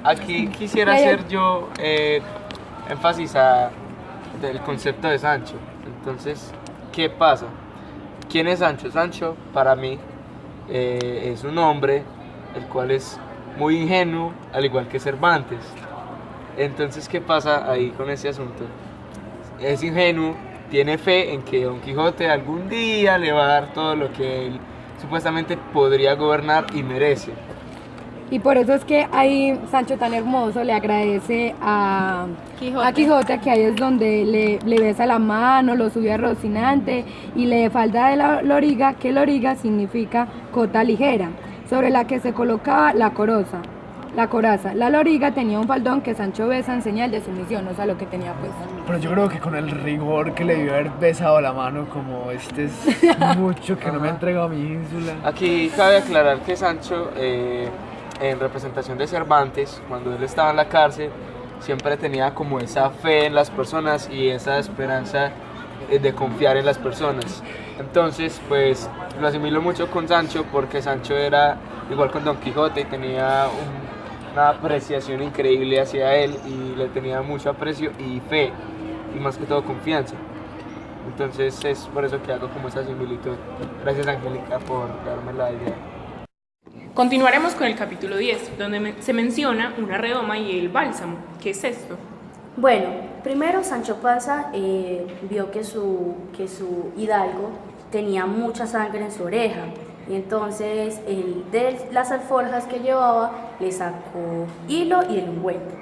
Aquí quisiera Ya, ya. hacer yo énfasis del concepto de Sancho. Entonces, ¿qué pasa? ¿Quién es Sancho? Sancho, para mí, es un hombre el cual es muy ingenuo, al igual que Cervantes. Entonces, ¿qué pasa ahí con ese asunto? Es ingenuo, tiene fe en que Don Quijote algún día le va a dar todo lo que él supuestamente podría gobernar y merece. Y por eso es que ahí Sancho tan hermoso le agradece a Quijote, que ahí es donde le besa la mano, lo sube a Rocinante y le falda de la loriga, que loriga significa cota ligera, sobre la que se colocaba la coraza. La loriga tenía un faldón que Sancho besa en señal de sumisión, o sea, lo que tenía pues. Pero yo creo que con el rigor que le debió haber besado la mano, como este es mucho que no me ha entregado mi ínsula. Aquí cabe aclarar que Sancho, en representación de Cervantes, cuando él estaba en la cárcel, siempre tenía como esa fe en las personas y esa esperanza de confiar en las personas. Entonces, pues lo asimilo mucho con Sancho porque Sancho era igual con Don Quijote y tenía una apreciación increíble hacia él y le tenía mucho aprecio y fe y más que todo confianza. Entonces es por eso que hago como esa similitud. Gracias, Angélica, por darme la idea. Continuaremos con el capítulo 10, donde se menciona una redoma y el bálsamo. ¿Qué es esto? Bueno, primero Sancho Panza vio que su hidalgo tenía mucha sangre en su oreja y entonces de las alforjas que llevaba le sacó hilo y el ungüento.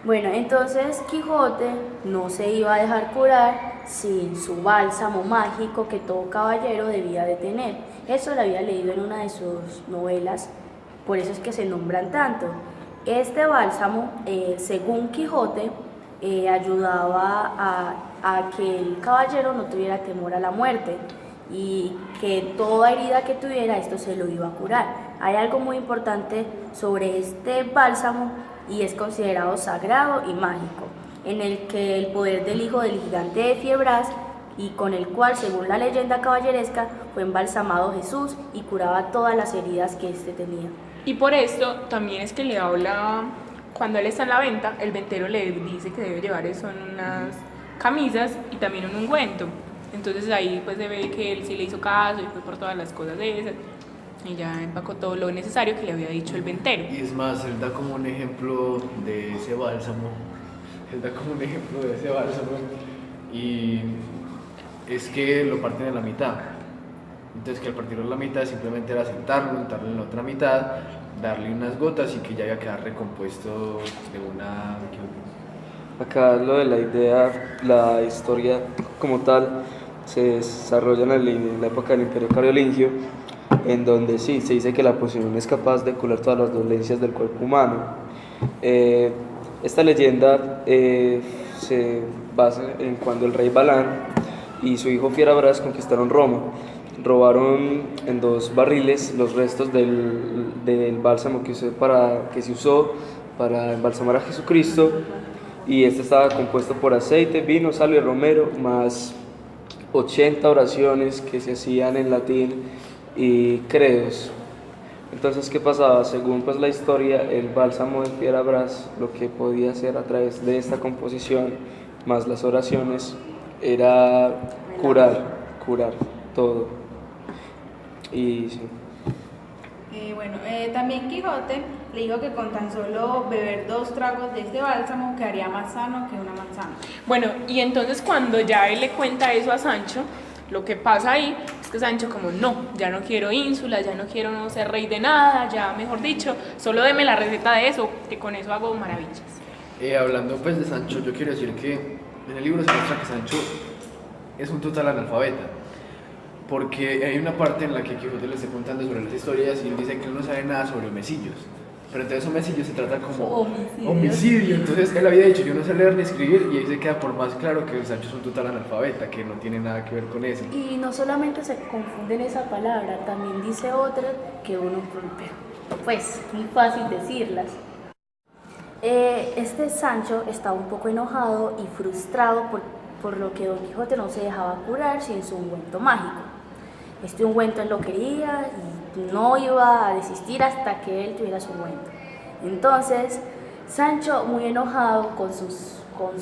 Bueno, entonces Quijote no se iba a dejar curar sin su bálsamo mágico que todo caballero debía de tener. Eso lo había leído en una de sus novelas, por eso es que se nombran tanto. Este bálsamo, según Quijote, ayudaba a que el caballero no tuviera temor a la muerte y que toda herida que tuviera, esto se lo iba a curar. Hay algo muy importante sobre este bálsamo y es considerado sagrado y mágico, en el que el poder del hijo del gigante de Fiebraz y con el cual, según la leyenda caballeresca, fue embalsamado Jesús y curaba todas las heridas que éste tenía. Y por esto también es que le habla, cuando él está en la venta, el ventero le dice que debe llevar eso en unas camisas y también un ungüento. Entonces ahí pues se ve que él sí le hizo caso y fue por todas las cosas de esas y ya empacó todo lo necesario que le había dicho el ventero. Y es más, él da como un ejemplo de ese bálsamo. Y es que lo parten en la mitad. Entonces que al partirlo en la mitad simplemente era sentarlo, untarlo en la otra mitad, darle unas gotas y que ya iba a quedar recompuesto de una... Acá lo de la idea, la historia como tal, se desarrolla en la época del Imperio Carolingio, en donde sí, se dice que la poción es capaz de curar todas las dolencias del cuerpo humano. Esta leyenda se basa en cuando el rey Balán y su hijo Fierabras conquistaron Roma. Robaron en 2 barriles los restos del bálsamo que se usó para embalsamar a Jesucristo y este estaba compuesto por aceite, vino, sal y romero, más 80 oraciones que se hacían en latín y credos. Entonces, ¿qué pasaba? Según pues la historia, el bálsamo de Fierabrás lo que podía hacer a través de esta composición más las oraciones era curar todo. Y sí. También Quijote le dijo que con tan solo beber 2 tragos de este bálsamo quedaría más sano que una manzana. Bueno, y entonces cuando ya él le cuenta eso a Sancho, lo que pasa ahí es que Sancho como no, ya no quiero ínsulas, ya no quiero no ser rey de nada, ya mejor dicho, solo deme la receta de eso, que con eso hago maravillas. Hablando pues de Sancho, yo quiero decir que en el libro se muestra que Sancho es un total analfabeta, porque hay una parte en la que Quijote le está contando sobre las historias y él dice que él no sabe nada sobre homicidios, pero entonces homicidio se trata como homicidio, entonces él había dicho yo no sé leer ni escribir y ahí se queda por más claro que Sancho es un total analfabeta, que no tiene nada que ver con eso. Y no solamente se confunden esa palabra, también dice otra que uno, pues, muy fácil decirlas. Este Sancho estaba un poco enojado y frustrado por lo que Don Quijote no se dejaba curar sin su ungüento mágico. Este ungüento él lo quería y no iba a desistir hasta que él tuviera su ungüento. Entonces, Sancho, muy enojado con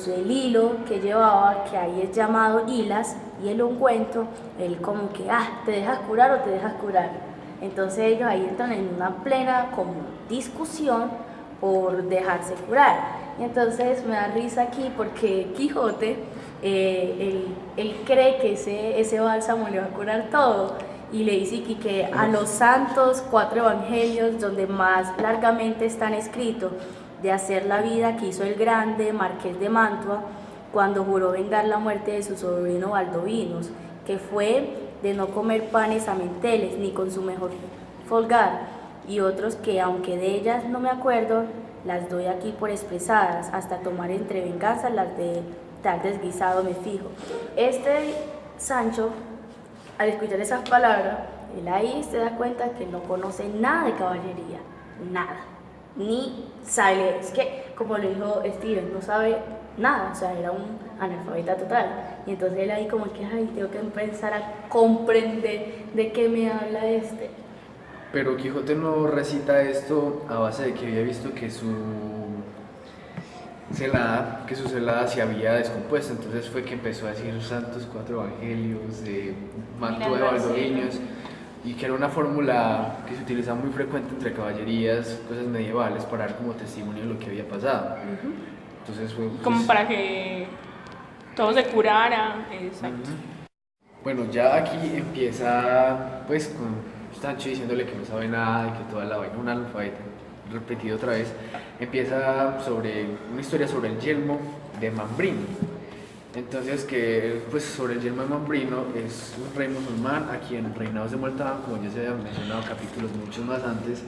el hilo que llevaba, que ahí es llamado hilas, y el ungüento, él como que, ¿te dejas curar o te dejas curar? Entonces ellos ahí entran en una plena como discusión por dejarse curar. Y entonces me da risa aquí porque Quijote, él cree que ese bálsamo le va a curar todo y le dice que a los santos 4 evangelios donde más largamente están escritos de hacer la vida que hizo el grande marqués de Mantua cuando juró vengar la muerte de su sobrino Baldovinos, que fue de no comer panes a menteles ni con su mejor folgar, y otros que aunque de ellas no me acuerdo, las doy aquí por expresadas, hasta tomar entre venganzas las de tal desguisado me fijo. Este Sancho, al escuchar esas palabras, él ahí se da cuenta que no conoce nada de caballería, nada, ni sabe, es que como le dijo Steven, no sabe nada, o sea, era un analfabeta total, y entonces él ahí como que, tengo que empezar a comprender de qué me habla este. Pero Quijote no recita esto a base de que había visto que su celada se había descompuesto, entonces fue que empezó a decir santos 4 evangelios, Mantua de Baldovinos, y que era una fórmula que se utilizaba muy frecuente entre caballerías, cosas medievales, para dar como testimonio de lo que había pasado. Entonces fue, pues, como para que todo se curara, exacto. Bueno, ya aquí empieza pues con Sancho diciéndole que no sabe nada, que toda la vaina, un analfabeta, repetido otra vez, empieza sobre una historia sobre el yelmo de Mambrino. Entonces, que pues sobre el yelmo de Mambrino es un rey musulmán a quien reinados de Moltán, como ya se había mencionado capítulos muchos más antes,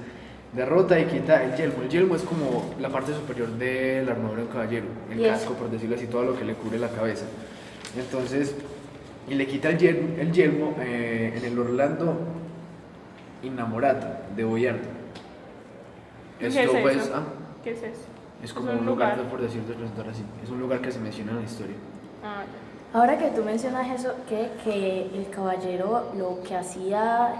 derrota y quita el yelmo. El yelmo es como la parte superior de la armadura de un caballero, el casco, por decirlo así, todo lo que le cubre la cabeza. Entonces, y le quita el yelmo en el Orlando Innamorato de Boyardo. ¿Qué es eso? Pues, ¿Qué es eso? Es como un lugar, por decirlo así, es un lugar que se menciona en la historia. Ahora que tú mencionas eso, que el caballero lo que hacía,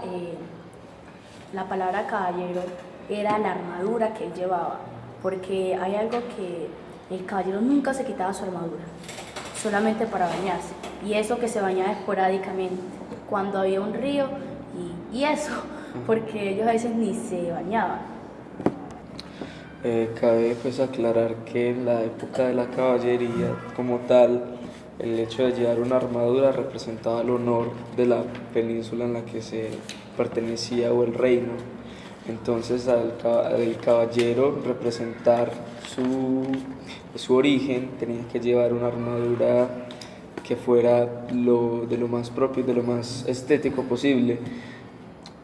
la palabra caballero, era la armadura que él llevaba, porque hay algo que el caballero nunca se quitaba su armadura, solamente para bañarse, y eso que se bañaba esporádicamente, cuando había un río y eso, porque ellos a veces ni se bañaban. Cabe pues aclarar que en la época de la caballería como tal, el hecho de llevar una armadura representaba el honor de la península en la que se pertenecía o el reino. Entonces al caballero representar su origen tenía que llevar una armadura que fuera de lo más propio y de lo más estético posible.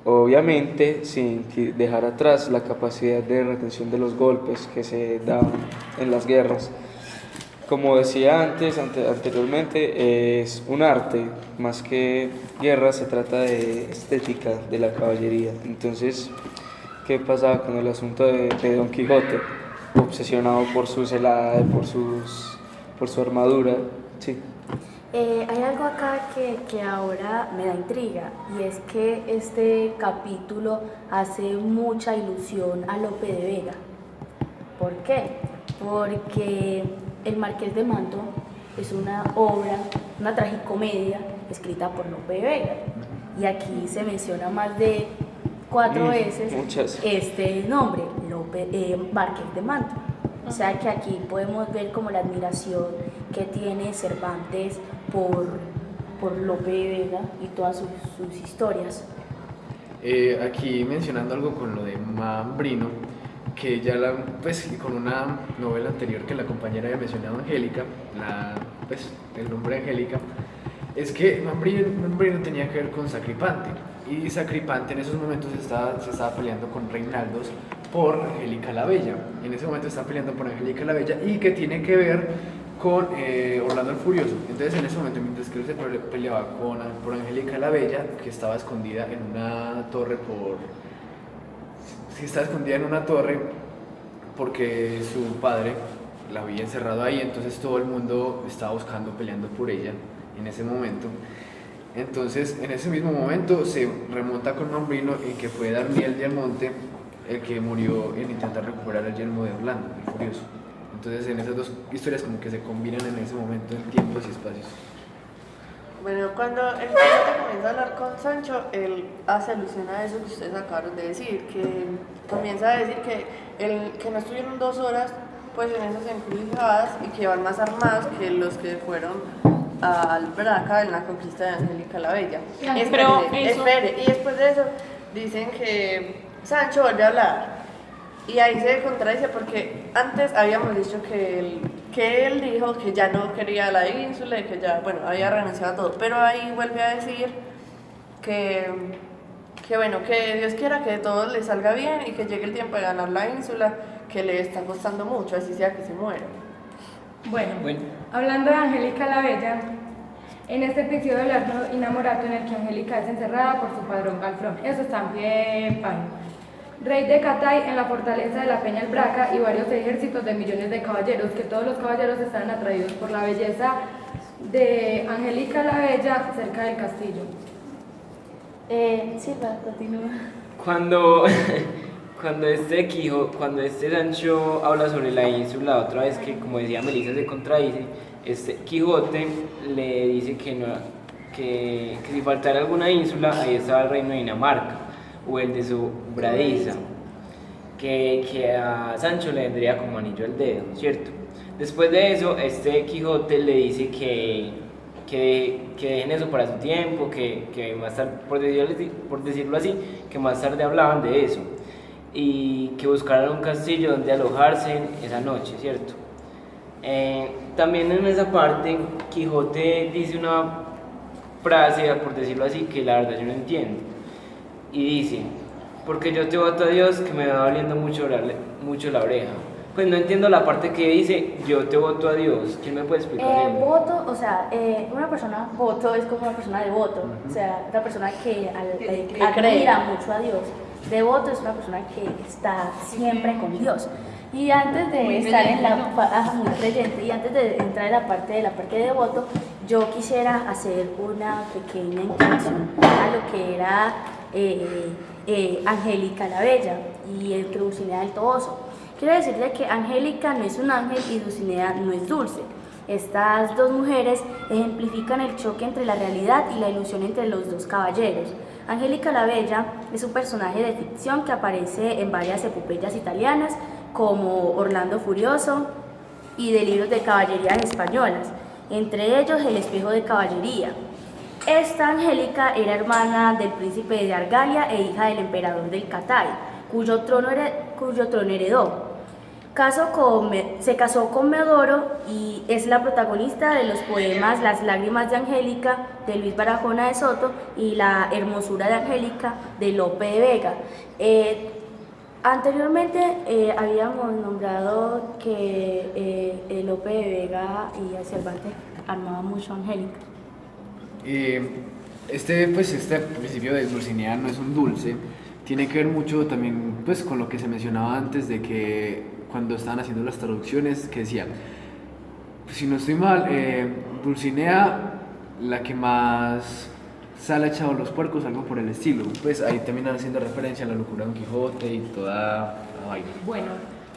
Obviamente sin dejar atrás la capacidad de retención de los golpes que se daban en las guerras. Como decía anteriormente, es un arte, más que guerra, se trata de estética de la caballería. Entonces, ¿qué pasaba con el asunto de Don Quijote? obsesionado por su celada, por su armadura. Sí. Hay algo acá que ahora me da intriga y es que este capítulo hace mucha ilusión a Lope de Vega. ¿Por qué? Porque El Marqués de Manto es una obra, una tragicomedia escrita por Lope de Vega y aquí se menciona más de 4 veces muchas. este nombre, Marqués de Manto. O sea que aquí podemos ver como la admiración que tiene Cervantes por Lope de Vega y todas sus historias. Aquí mencionando algo con lo de Mambrino, que ya pues con una novela anterior que la compañera había mencionado, Angélica, el nombre Angélica, es que Mambrino tenía que ver con Sacripante, y Sacripante en esos momentos se estaba peleando con Reinaldos por Angélica la Bella. En ese momento está peleando por Angélica la Bella y que tiene que ver con Orlando el Furioso. Entonces en ese momento, mientras que él se peleaba por Angélica la Bella, que estaba escondida en una torre porque su padre la había encerrado ahí, entonces todo el mundo estaba peleando por ella en ese momento. Entonces en ese mismo momento se remonta con Mambrino en que fue Darniel de Almonte el que murió en intentar recuperar el yelmo de Orlando, el Furioso. Entonces en esas dos historias como que se combinan en ese momento en tiempos y espacios. Bueno, cuando el Quijote comienza a hablar con Sancho, él hace alusión a eso que ustedes acabaron de decir, que comienza a decir que no estuvieron 2 horas pues en esas encrucijadas y que van más armados que los que fueron a Albraca en la conquista de Angélica la Bella. Espere, y después de eso dicen que Sancho vuelve a hablar y ahí se contradice porque antes habíamos dicho que él dijo que ya no quería la ínsula y que ya, bueno, había renunciado a todo, pero ahí vuelve a decir que bueno, que Dios quiera que todo le salga bien y que llegue el tiempo de ganar la ínsula, que le está costando mucho, así sea que se muera. Bueno, hablando de Angélica la Bella, en este episodio del Arno Inamorato en el que Angélica es encerrada por su padrón Galfrón, eso está en pie, rey de Catay en la fortaleza de la Peña Albraca y varios ejércitos de millones de caballeros, que todos los caballeros están atraídos por la belleza de Angélica la Bella cerca del castillo. Sí, continúa. Cuando este Sancho habla sobre la ínsula, otra vez que, como decía Melissa, se contradice, Quijote le dice que si faltara alguna ínsula, ahí estaba el reino de Dinamarca, o el de su Bradiza, que a Sancho le vendría como anillo al dedo, ¿cierto? Después de eso, Quijote le dice que dejen eso para su tiempo, que más tarde, por decirlo así, que más tarde hablaban de eso, y que buscaran un castillo donde alojarse esa noche, ¿cierto? También en esa parte, Quijote dice una frase, por decirlo así, que la verdad yo no entiendo, y dice: porque yo te voto a Dios que me va doliendo mucho la oreja. Pues no entiendo la parte que dice yo te voto a Dios. ¿Quién me puede explicar? Voto, o sea, una persona voto es como una persona devoto, o sea, una persona que admira mucho a Dios. Devoto es una persona que está siempre con Dios. Y antes de muy estar creyente. Muy creyente, y antes de entrar en la parte de devoto, yo quisiera hacer una pequeña introducción a lo que era Angélica la Bella y el Dulcinea del Toboso. Quiero decirle que Angélica no es un ángel y Dulcinea no es dulce. Estas dos mujeres ejemplifican el choque entre la realidad y la ilusión entre los dos caballeros. Angélica la Bella es un personaje de ficción que aparece en varias epopeyas italianas como Orlando Furioso y de libros de caballerías españolas, entre ellos El espejo de caballería. Esta Angélica era hermana del príncipe de Argalia e hija del emperador del Catay, cuyo trono heredó. Se casó con Medoro y es la protagonista de los poemas Las lágrimas de Angélica de Luis Barahona de Soto y La hermosura de Angélica de Lope de Vega. Anteriormente habíamos nombrado que Lope de Vega y Cervantes amaban mucho a Angélica. Este principio de Dulcinea no es un dulce, tiene que ver mucho también pues con lo que se mencionaba antes de que cuando estaban haciendo las traducciones, que decía, si no estoy mal, Dulcinea, la que más sal ha echado los puercos, algo por el estilo. Pues ahí también haciendo referencia a la locura de Don Quijote y toda la vaina. Bueno,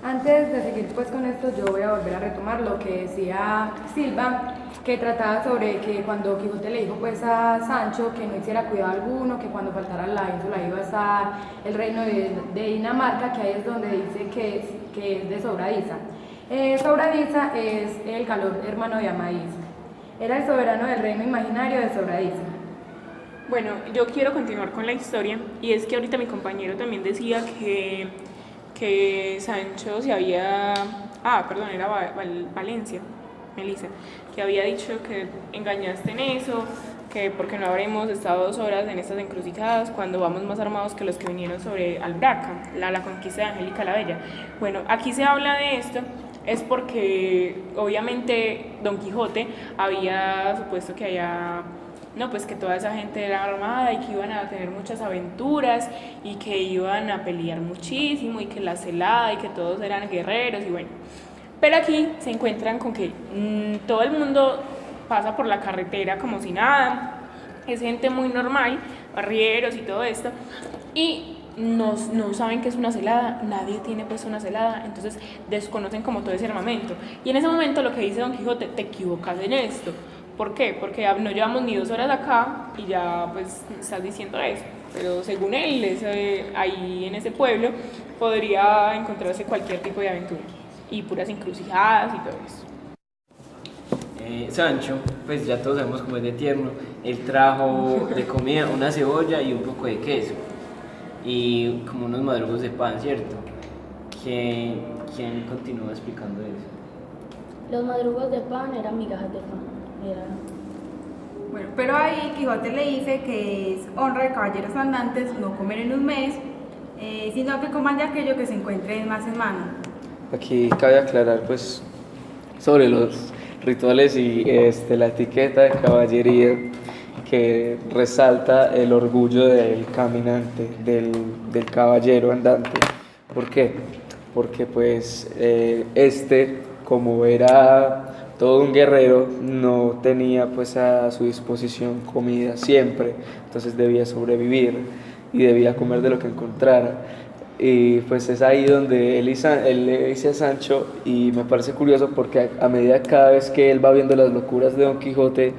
antes de seguir pues con esto, yo voy a volver a retomar lo que decía Silva, que trataba sobre que cuando Quijote le dijo pues a Sancho que no hiciera cuidado alguno, que cuando faltara la ínsula iba a estar el reino de Dinamarca, que ahí es donde dice que es de Sobradiza. Sobradiza es el calor hermano de Amadís. Era el soberano del reino imaginario de Sobradiza. Bueno, yo quiero continuar con la historia y es que ahorita mi compañero también decía que Sancho se había... perdón, era Valencia, Melissa, que había dicho que engañaste en eso, que porque no habremos estado 2 horas en estas encrucijadas cuando vamos más armados que los que vinieron sobre Albraca, la conquista de Angélica la Bella. Bueno, aquí se habla de esto, es porque obviamente Don Quijote había supuesto que había... No, pues que toda esa gente era armada y que iban a tener muchas aventuras y que iban a pelear muchísimo y que la celada y que todos eran guerreros y bueno. Pero aquí se encuentran con que todo el mundo pasa por la carretera como si nada, es gente muy normal, arrieros y todo esto, y no saben qué es una celada, nadie tiene pues una celada, entonces desconocen como todo ese armamento. Y en ese momento lo que dice Don Quijote, te equivocas en esto. ¿Por qué? Porque no llevamos ni 2 horas acá y ya pues estás diciendo eso. Pero según él, ahí en ese pueblo podría encontrarse cualquier tipo de aventura. Y puras encrucijadas y todo eso. Sancho, pues ya todos sabemos cómo es de tierno, él trajo de comida una cebolla y un poco de queso. Y como unos madrugos de pan, ¿cierto? ¿Quién continúa explicando eso? Los madrugos de pan eran migajas de pan. Bueno, pero ahí Quijote le dice que es honra de caballeros andantes no comer en un mes, sino que coman de aquello que se encuentre más en mano. Aquí cabe aclarar pues sobre los rituales y la etiqueta de caballería que resalta el orgullo del caminante, del caballero andante. ¿Por qué? Porque pues como era todo un guerrero, no tenía pues a su disposición comida siempre, entonces debía sobrevivir y debía comer de lo que encontrara. Y pues es ahí donde él le dice a Sancho, y me parece curioso porque a medida cada vez que él va viendo las locuras de Don Quijote,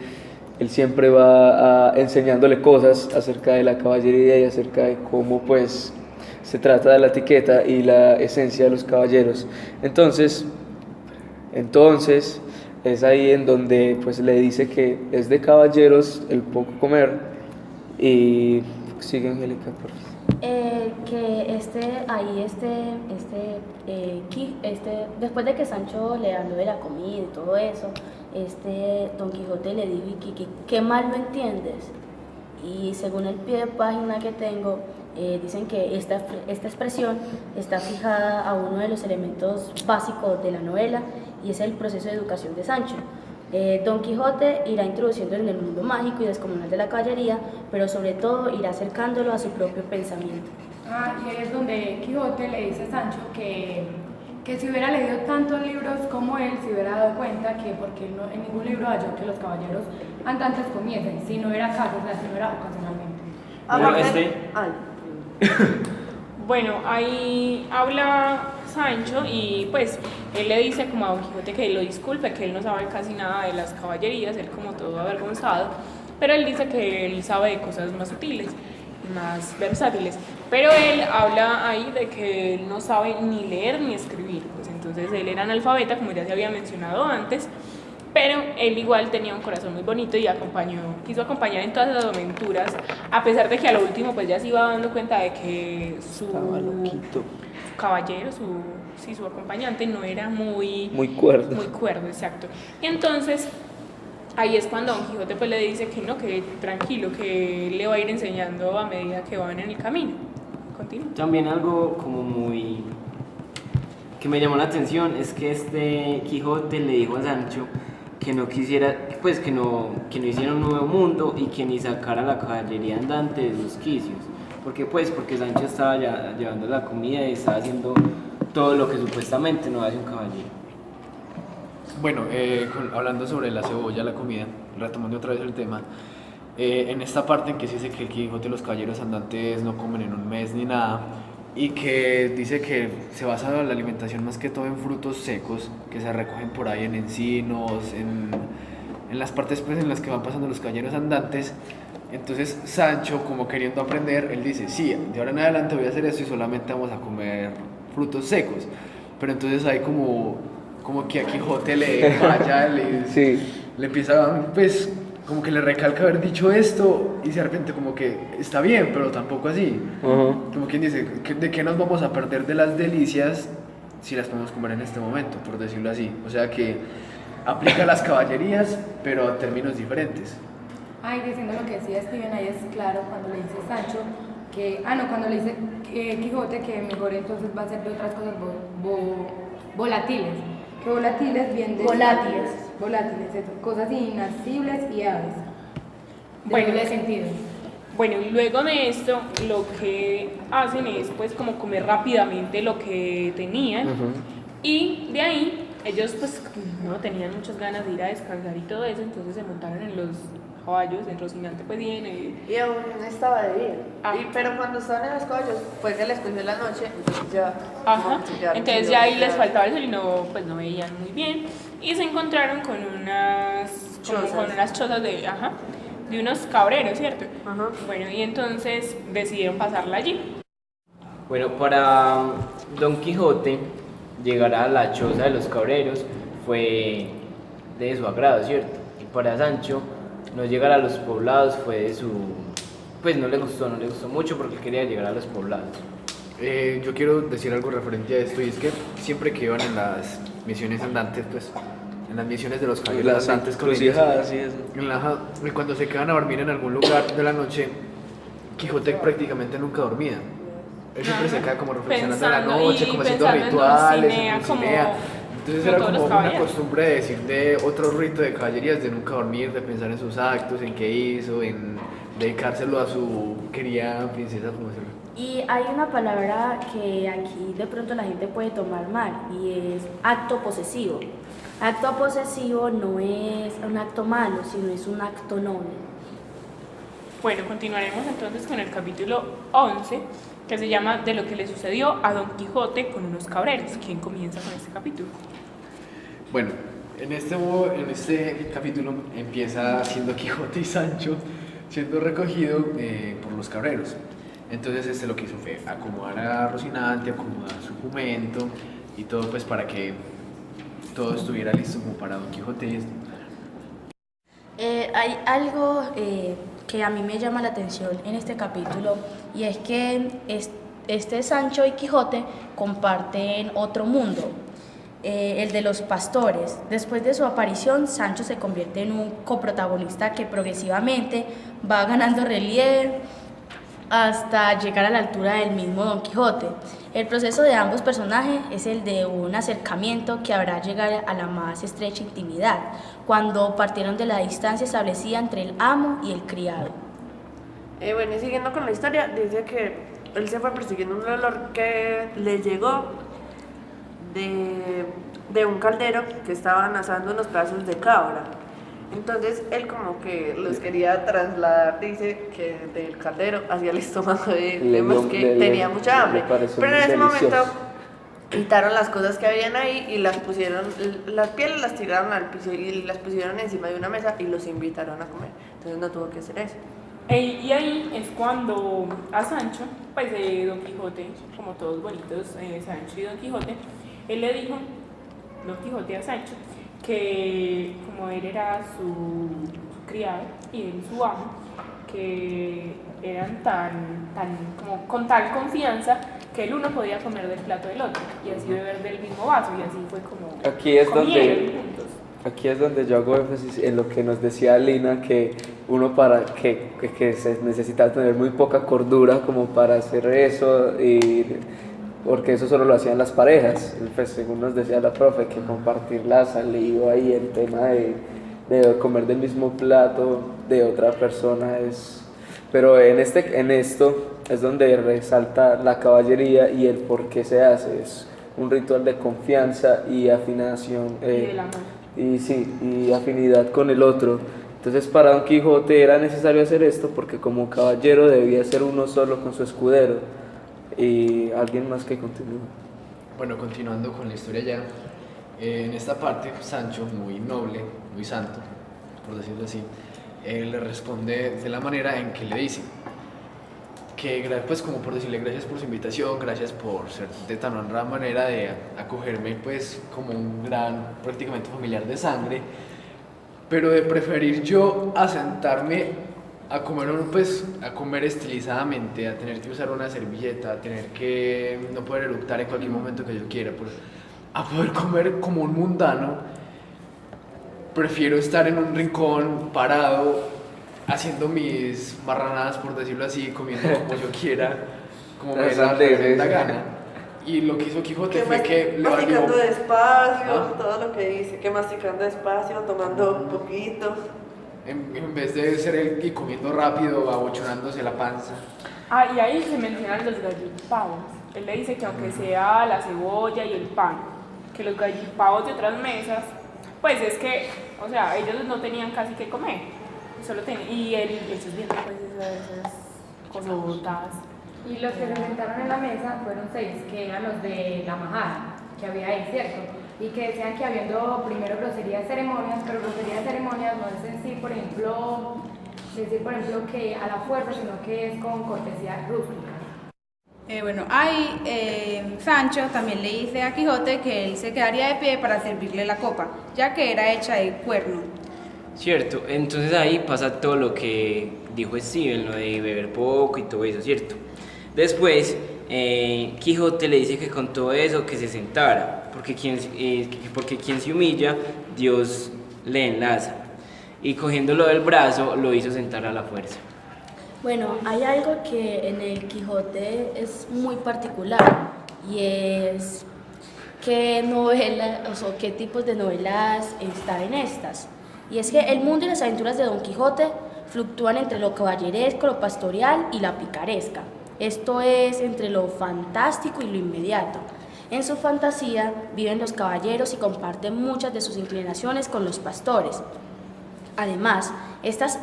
él siempre va enseñándole cosas acerca de la caballería y acerca de cómo pues se trata de la etiqueta y la esencia de los caballeros. Entonces es ahí en donde pues le dice que es de caballeros el poco comer. Y sigue, Angélica, por favor. Que después de que Sancho le habló de la comida y todo eso, Don Quijote le dijo que qué mal lo entiendes. Y según el pie de página que tengo, dicen que esta expresión está fijada a uno de los elementos básicos de la novela, y es el proceso de educación de Sancho. Don Quijote irá introduciéndolo en el mundo mágico y descomunal de la caballería, pero sobre todo irá acercándolo a su propio pensamiento. Y ahí es donde Quijote le dice a Sancho que si hubiera leído tantos libros como él, se hubiera dado cuenta que porque en ningún libro halló que los caballeros andantes comiesen, si no era caso, si no era ocasionalmente. Bueno, ahí habla Sancho y pues él le dice como a Don Quijote que lo disculpe, que él no sabe casi nada de las caballerías, él como todo avergonzado, pero él dice que él sabe de cosas más sutiles, más versátiles, pero él habla ahí de que él no sabe ni leer ni escribir, pues entonces él era analfabeta, como ya se había mencionado antes, pero él igual tenía un corazón muy bonito y quiso acompañar en todas las aventuras, a pesar de que a lo último pues ya se iba dando cuenta de que su caballero, su acompañante no era muy cuerdo. Muy cuerdo, exacto. Y entonces ahí es cuando Don Quijote pues le dice que no, que tranquilo, que le va a ir enseñando a medida que van en el camino. Continúa. También algo como que me llamó la atención es que Quijote le dijo a Sancho que no quisiera, pues que no hiciera un nuevo mundo y que ni sacara la caballería andante de sus quicios. Porque Sancho estaba ya llevando la comida y estaba haciendo todo lo que supuestamente no hace un caballero. Bueno, hablando sobre la cebolla, la comida, retomando otra vez el tema, en esta parte en que se dice que el Quijote y los caballeros andantes no comen en un mes ni nada, y que dice que se basa la alimentación más que todo en frutos secos que se recogen por ahí en encinos, en las partes pues, en las que van pasando los caballeros andantes. Entonces Sancho, como queriendo aprender, él dice, sí, de ahora en adelante voy a hacer esto y solamente vamos a comer frutos secos. Pero entonces hay como que a Quijote le falla, le empieza, pues, como que le recalca haber dicho esto y de repente como que está bien, pero tampoco así. Como quien dice, ¿de qué nos vamos a perder de las delicias si las podemos comer en este momento, por decirlo así? O sea que aplica las caballerías, pero a términos diferentes. Ay, diciendo lo que decía Steven, ahí es claro cuando le dice Sancho que, cuando le dice Quijote que mejor entonces va a ser de otras cosas volátiles. Que volátiles bien de... Volátiles, eso, cosas inacibles y aves. Bueno, Doble sentido. Bueno, y luego de esto, lo que hacen es pues como comer rápidamente lo que tenían y de ahí ellos pues no tenían muchas ganas de ir a descansar y todo eso, entonces se montaron en los caballos, en Rocinante pues y Y aún no estaba de día. Pero cuando estaban en los caballos, fue que les cogió la noche, entonces ya... entonces ya ahí les faltaba el sol y pues no veían muy bien y se encontraron con unas chozas de unos cabreros, ¿cierto? Bueno, y entonces decidieron pasarla allí. Bueno, para Don Quijote llegar a la choza de los cabreros fue de su agrado, ¿cierto? Y para Sancho no llegar a los poblados fue de su... pues no le gustó mucho porque quería llegar a los poblados. Yo quiero decir algo referente a esto y es que siempre que iban en las misiones andantes, pues en las misiones de los caballeros andantes con ellos, y cuando se quedan a dormir en algún lugar de la noche, Quijote prácticamente nunca dormía. Él siempre se queda como reflexionando en la noche, como haciendo rituales, en Dulcinea. Entonces era como una costumbre de decir de otro rito de caballerías, de nunca dormir, de pensar en sus actos, en qué hizo, en dedicárselo a su querida princesa, como decirlo. Y hay una palabra que aquí de pronto la gente puede tomar mal y es acto posesivo. Acto posesivo no es un acto malo, sino es un acto noble. Bueno, continuaremos entonces con el capítulo 11, que se llama De lo que le sucedió a Don Quijote con unos cabreros. ¿Quién comienza con este capítulo? Bueno, en este capítulo empieza siendo Quijote y Sancho siendo recogido por los cabreros. Entonces lo que hizo fue acomodar a Rocinante, acomodar su jumento y todo pues para que todo estuviera listo como para Don Quijote. Hay algo que a mí me llama la atención en este capítulo y es que este Sancho y Quijote comparten otro mundo, el de los pastores. Después de su aparición, Sancho se convierte en un coprotagonista que progresivamente va ganando relieve hasta llegar a la altura del mismo Don Quijote. El proceso de ambos personajes es el de un acercamiento que habrá llegar a la más estrecha intimidad, cuando partieron de la distancia establecida entre el amo y el criado. Bueno, y siguiendo con la historia, dice que él se fue persiguiendo un olor que le llegó de un caldero que estaban asando unos pedazos de cabra. Entonces él como que los quería trasladar, dice que del caldero hacia el estómago de él, que tenía mucha hambre. Pero en ese momento quitaron las cosas que habían ahí y las pusieron, las pieles las tiraron al piso y las pusieron encima de una mesa y los invitaron a comer. Entonces no tuvo que hacer eso. Y ahí es cuando a Sancho, pues Don Quijote, como todos bonitos, Sancho y Don Quijote, él le dijo, Don Quijote a Sancho, que como él era su criado y él su amo, que eran como con tal confianza que el uno podía comer del plato del otro y así beber del mismo vaso y así fue como Aquí es donde yo hago énfasis en lo que nos decía Lina, que uno que se necesita tener muy poca cordura como para hacer eso, porque eso solo lo hacían las parejas, pues, según nos decía la profe, que compartir la saliva y el tema de comer del mismo plato de otra persona es... Pero en esto es donde resalta la caballería y el por qué se hace, es un ritual de confianza y afinación. Y del amor. Y sí, y afinidad con el otro. Entonces para Don Quijote era necesario hacer esto porque como caballero debía ser uno solo con su escudero y alguien más que continúe. Bueno, continuando con la historia ya, en esta parte Sancho, muy noble, muy santo, por decirlo así, le responde de la manera en que le dice que, pues como por decirle gracias por su invitación, gracias por ser de tan honrada manera de acogerme pues como un gran, prácticamente familiar de sangre, pero de preferir yo a sentarme a comer, pues, a comer estilizadamente, a tener que usar una servilleta, a tener que no poder eructar en cualquier momento que yo quiera, pues, a poder comer como un mundano, prefiero estar en un rincón parado, haciendo mis marranadas, por decirlo así, comiendo como yo quiera, como me dé la gana. Y lo que hizo Quijote fue que le valió... masticando despacio, ¿Ah? todo lo que dice, que masticando despacio, tomando un poquito. En vez de ser él y comiendo rápido, abochonándose la panza. Ah, y ahí se mencionan los gallipavos. Él le dice que aunque sea la cebolla y el pan, que los gallipavos de otras mesas, pues es que, o sea, ellos no tenían casi que comer. Solo y él, ellos viendo pues esas cosas. Y los que se sentaron en la mesa fueron 6, que eran los de la majada que había ahí, ¿cierto? Y que decían que habiendo primero groserías ceremonias, pero groserías ceremonias no es en sí, por ejemplo, decir por ejemplo que a la fuerza, sino que es con cortesía rústica. Bueno, ahí Sancho también le dice a Quijote que él se quedaría de pie para servirle la copa, ya que era hecha de cuerno. Cierto, entonces ahí pasa todo lo que dijo Steven, lo de beber poco y todo eso, ¿cierto? Después, Quijote le dice que con todo eso que se sentara, porque quien se humilla, Dios le enlaza. Y cogiéndolo del brazo, lo hizo sentar a la fuerza. Bueno, hay algo que en el Quijote es muy particular y es qué novelas o qué tipos de novelas están en estas. Y es que el mundo y las aventuras de Don Quijote fluctúan entre lo caballeresco, lo pastoral y la picaresca. Esto es entre lo fantástico y lo inmediato. En su fantasía viven los caballeros y comparten muchas de sus inclinaciones con los pastores. Además, estas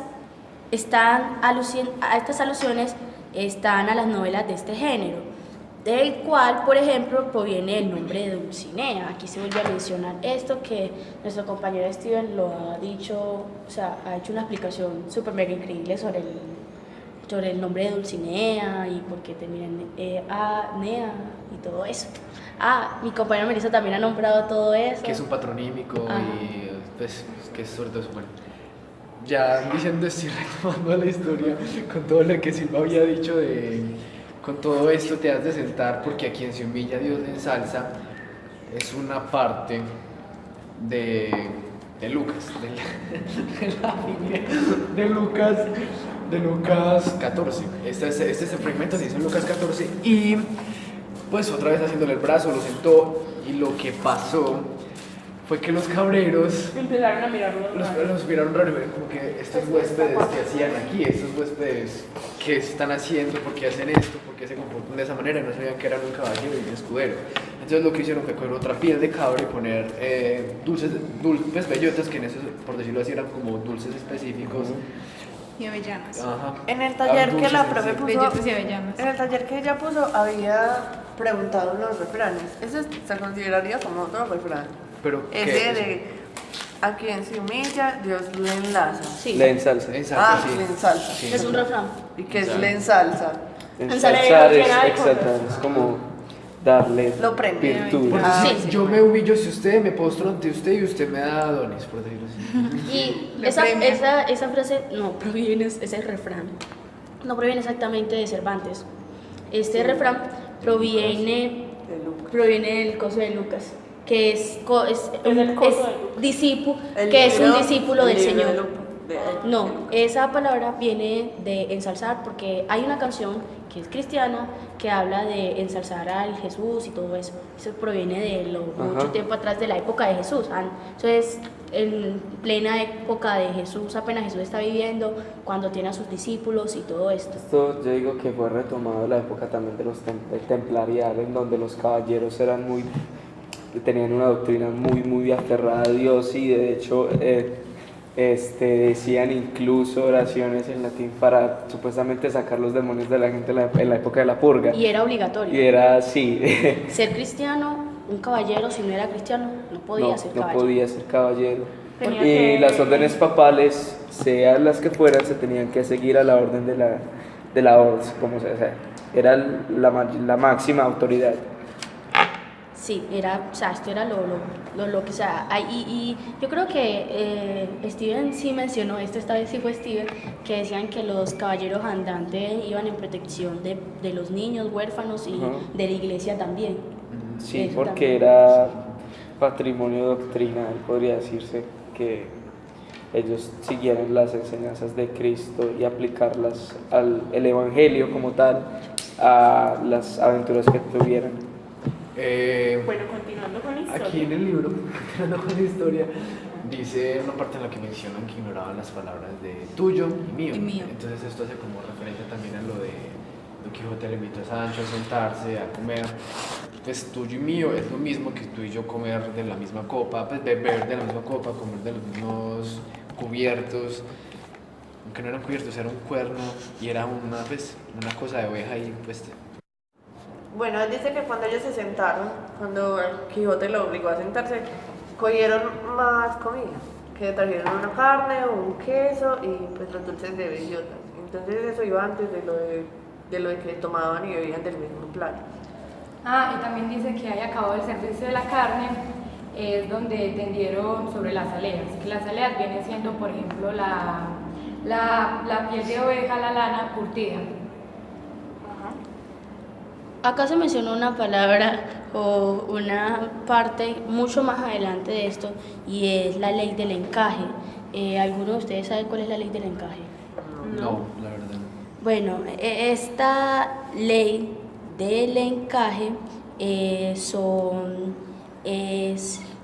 alusiones están a las novelas de este género, del cual, por ejemplo, proviene el nombre de Dulcinea. Aquí se vuelve a mencionar esto que nuestro compañero Steven lo ha dicho, o sea, ha hecho una explicación súper mega increíble sobre el nombre de Dulcinea y por qué termina en Nea y todo eso. Mi compañera Melissa también ha nombrado todo eso. Que es un patronímico y pues que es sobre todo eso. Bueno, ya diciendo esto y retomando la historia con todo lo que Silva había dicho con todo esto te has de sentar porque a quien se humilla Dios le ensalza, es una parte de Lucas, de la Biblia, de Lucas 14. Este fragmento se dice en Lucas 14 y pues otra vez haciéndole el brazo, lo sentó y lo que pasó fue que los cabreros empezaron a mirarlo los miraron raro, como que estos huéspedes que hacían aquí, estos huéspedes que están haciendo, por qué hacen esto, por qué se comportan de esa manera, no sabían que eran un caballero y un escudero. Entonces lo que hicieron fue coger otra piel de cabra y poner dulces, pues bellotas, que en esos, por decirlo así, eran como dulces específicos. Y avellanas. Ajá. En el taller que la profe puso, Bellotas y avellanas. en el taller que ella puso había preguntado los refranes. Ese se consideraría como otro refrán. Pero Ese de a quien se humilla, Dios le enlaza. Sí, Le ensalza. Exacto, sí. Le ensalza. Sí. es un refrán. ¿Y que es le ensalza? Ensalzar es exaltar, es como darle Lo premia. virtud. Por Ah, decir, sí. yo me humillo si usted me postro ante usted y usted me da dones, por decirlo así. Y Lo esa premia. frase no proviene, ese refrán, no proviene exactamente de Cervantes. Este refrán proviene del coso de Lucas, que es el coso de Lucas. discípulo, El que es un libro- discípulo el del libro de Señor. Lucas. No, esa palabra viene de ensalzar porque hay una canción que es cristiana que habla de ensalzar al Jesús y todo eso. Eso proviene de mucho tiempo atrás de la época de Jesús. Eso es en plena época de Jesús, apenas Jesús está viviendo, cuando tiene a sus discípulos y todo esto. Esto yo digo que fue retomado de la época también de los templarianos, en donde los caballeros tenían una doctrina muy aferrada a Dios y de hecho decían incluso oraciones en latín para supuestamente sacar los demonios de la gente en la época de la purga. Y era obligatorio. Y era así. Ser cristiano, un caballero, si no era cristiano, no podía ser caballero. No podía ser caballero. Tenía Las órdenes papales, sean las que fueran, se tenían que seguir a la orden de la orden, como sea. Era la máxima autoridad. Sí, esto era lo que sea. Y yo creo que Steven sí mencionó esto, esta vez sí fue Steven, que decían que los caballeros andantes iban en protección de los niños huérfanos y de la iglesia también. Sí, Eso porque también. era patrimonio doctrinal, podría decirse, que ellos siguieran las enseñanzas de Cristo y aplicarlas el evangelio como tal a las aventuras que tuvieran. Bueno, continuando con la historia. Aquí en el libro, continuando con la historia, dice una parte en la que mencionan que ignoraban las palabras de tuyo y mío. Entonces esto hace como referencia también a lo de Don Quijote le invitó a Sancho a sentarse, a comer. Pues tuyo y mío es lo mismo que tú y yo comer de la misma copa, pues beber de la misma copa, comer de los mismos cubiertos. Aunque no eran cubiertos, era un cuerno y era una cosa de oveja ahí puesta. Bueno, él dice que cuando ellos se sentaron, cuando el Quijote lo obligó a sentarse, cogieron más comida, que trajeron una carne, un queso y pues los dulces de bellotas. Entonces eso iba antes de lo de que tomaban y bebían del mismo plato. Y también dice que ahí acabó el servicio de la carne, es donde tendieron sobre las aleas, que las aleas vienen siendo, por ejemplo, la piel de oveja, la lana curtida. Acá se mencionó una palabra o una parte mucho más adelante de esto y es la ley del encaje. ¿Alguno de ustedes sabe cuál es la ley del encaje? No, la verdad no. Bueno, esta ley del encaje es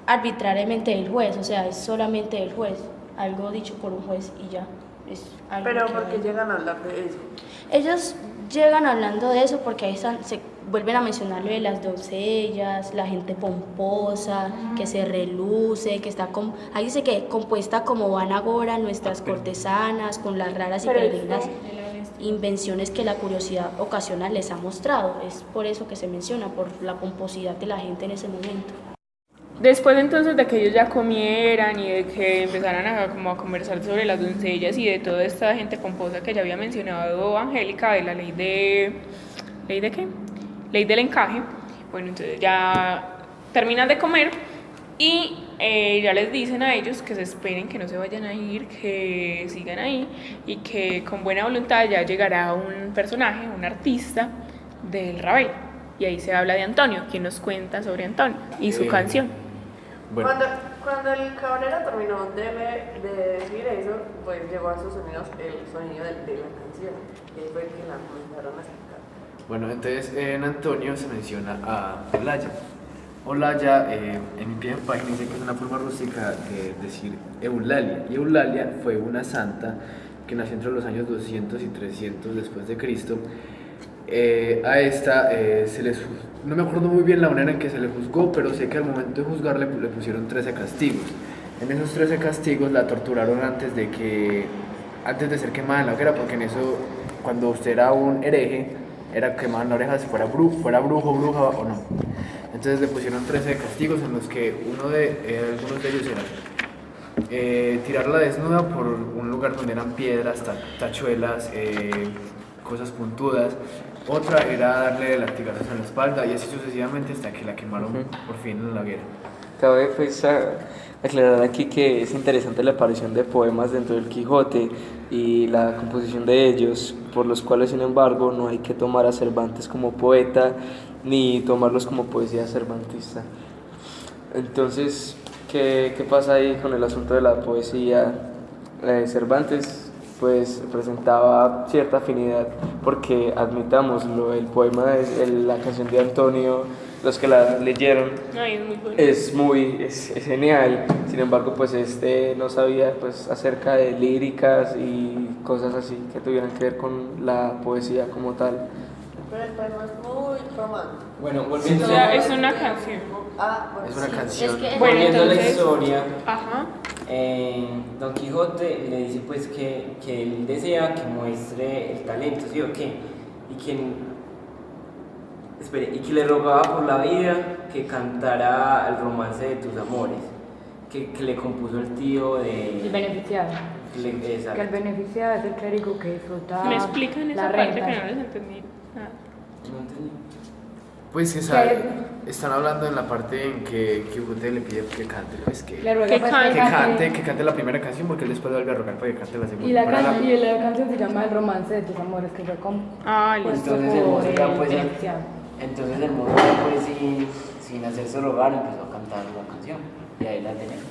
arbitrariamente del juez, o sea, es solamente del juez, algo dicho por un juez y ya. Es algo Pero que ¿por qué llegan a hablar de eso? ellos llegan hablando de eso porque ahí se vuelven a mencionar lo de las doncellas, la gente pomposa, que se reluce, que está ahí dice que compuesta como van ahora nuestras cortesanas, con las raras y peregrinas invenciones que la curiosidad ocasiona les ha mostrado. Es por eso que se menciona, por la pomposidad de la gente en ese momento. Después entonces de que ellos ya comieran y de que empezaran a conversar sobre las doncellas y de toda esta gente pomposa que ya había mencionado Angélica, de la ley de qué? Ley del encaje. Bueno, entonces ya terminan de comer y ya les dicen a ellos que se esperen, que no se vayan a ir, que sigan ahí y que con buena voluntad ya llegará un personaje, un artista del Ravel. Y ahí se habla de Antonio, quien nos cuenta sobre Antonio y su canción. Bueno. Cuando el caballero terminó de decir eso, pues llegó a sus sonidos el sonido de la canción, que fue el que la comenzaron a explicar. Bueno, entonces en Antonio se menciona a Olaya. Olaya, en mi pie de página dice que es una forma rústica de decir Eulalia. Y Eulalia fue una santa que nació entre los años 200 y 300 después de Cristo. A esta no me acuerdo muy bien la manera en que se le juzgó, pero sé que al momento de juzgarle le pusieron 13 castigos. En esos 13 castigos la torturaron antes de ser quemada en la hoguera, porque en eso, cuando usted era un hereje, era quemada en la oreja si fuera brujo, bruja o no. Entonces le pusieron 13 castigos en los que algunos de ellos eran tirarla desnuda por un lugar donde eran piedras, tachuelas, cosas puntudas. Otra era darle latigazos en la espalda y así sucesivamente hasta que la quemaron por fin en la hoguera. Cabe pues aclarar aquí que es interesante la aparición de poemas dentro del Quijote y la composición de ellos, por los cuales sin embargo no hay que tomar a Cervantes como poeta ni tomarlos como poesía cervantista. Entonces, ¿qué pasa ahí con el asunto de la poesía? Cervantes pues presentaba cierta afinidad porque admitámoslo, el poema, la canción de Antonio, los que la leyeron, Ay, es muy bueno. es genial. Sin embargo, pues no sabía pues acerca de líricas y cosas así que tuvieran que ver con la poesía como tal. Pero el poema es muy romántico. Bueno, O volviendo, sea, es una canción. Bueno, Es una sí. canción. Es que Bueno, volviendo a la entonces- historia, Ajá. Don Quijote le dice pues que él desea que muestre el talento, ¿sí o qué? Y que le rogaba por la vida que cantara el romance de tus amores, que le compuso el tío de... El beneficiado. Exacto. Que el beneficiado es el clérigo que disfruta Me explican la esa parte renta. que no les entendí. No entendí. Pues están hablando en la parte en que Quijote le pide que cante, pues Le ruega Que pues, cante. que cante la primera canción porque él después vuelve a rogar para que cante la segunda. Y la, Para y la canción se llama El romance de tus amores, que fue Ah, compuesto Entonces el por mozo ya el pues, beneficiado. entonces el mozo ya pues sin hacerse rogar empezó a cantar la canción y ahí la tenemos.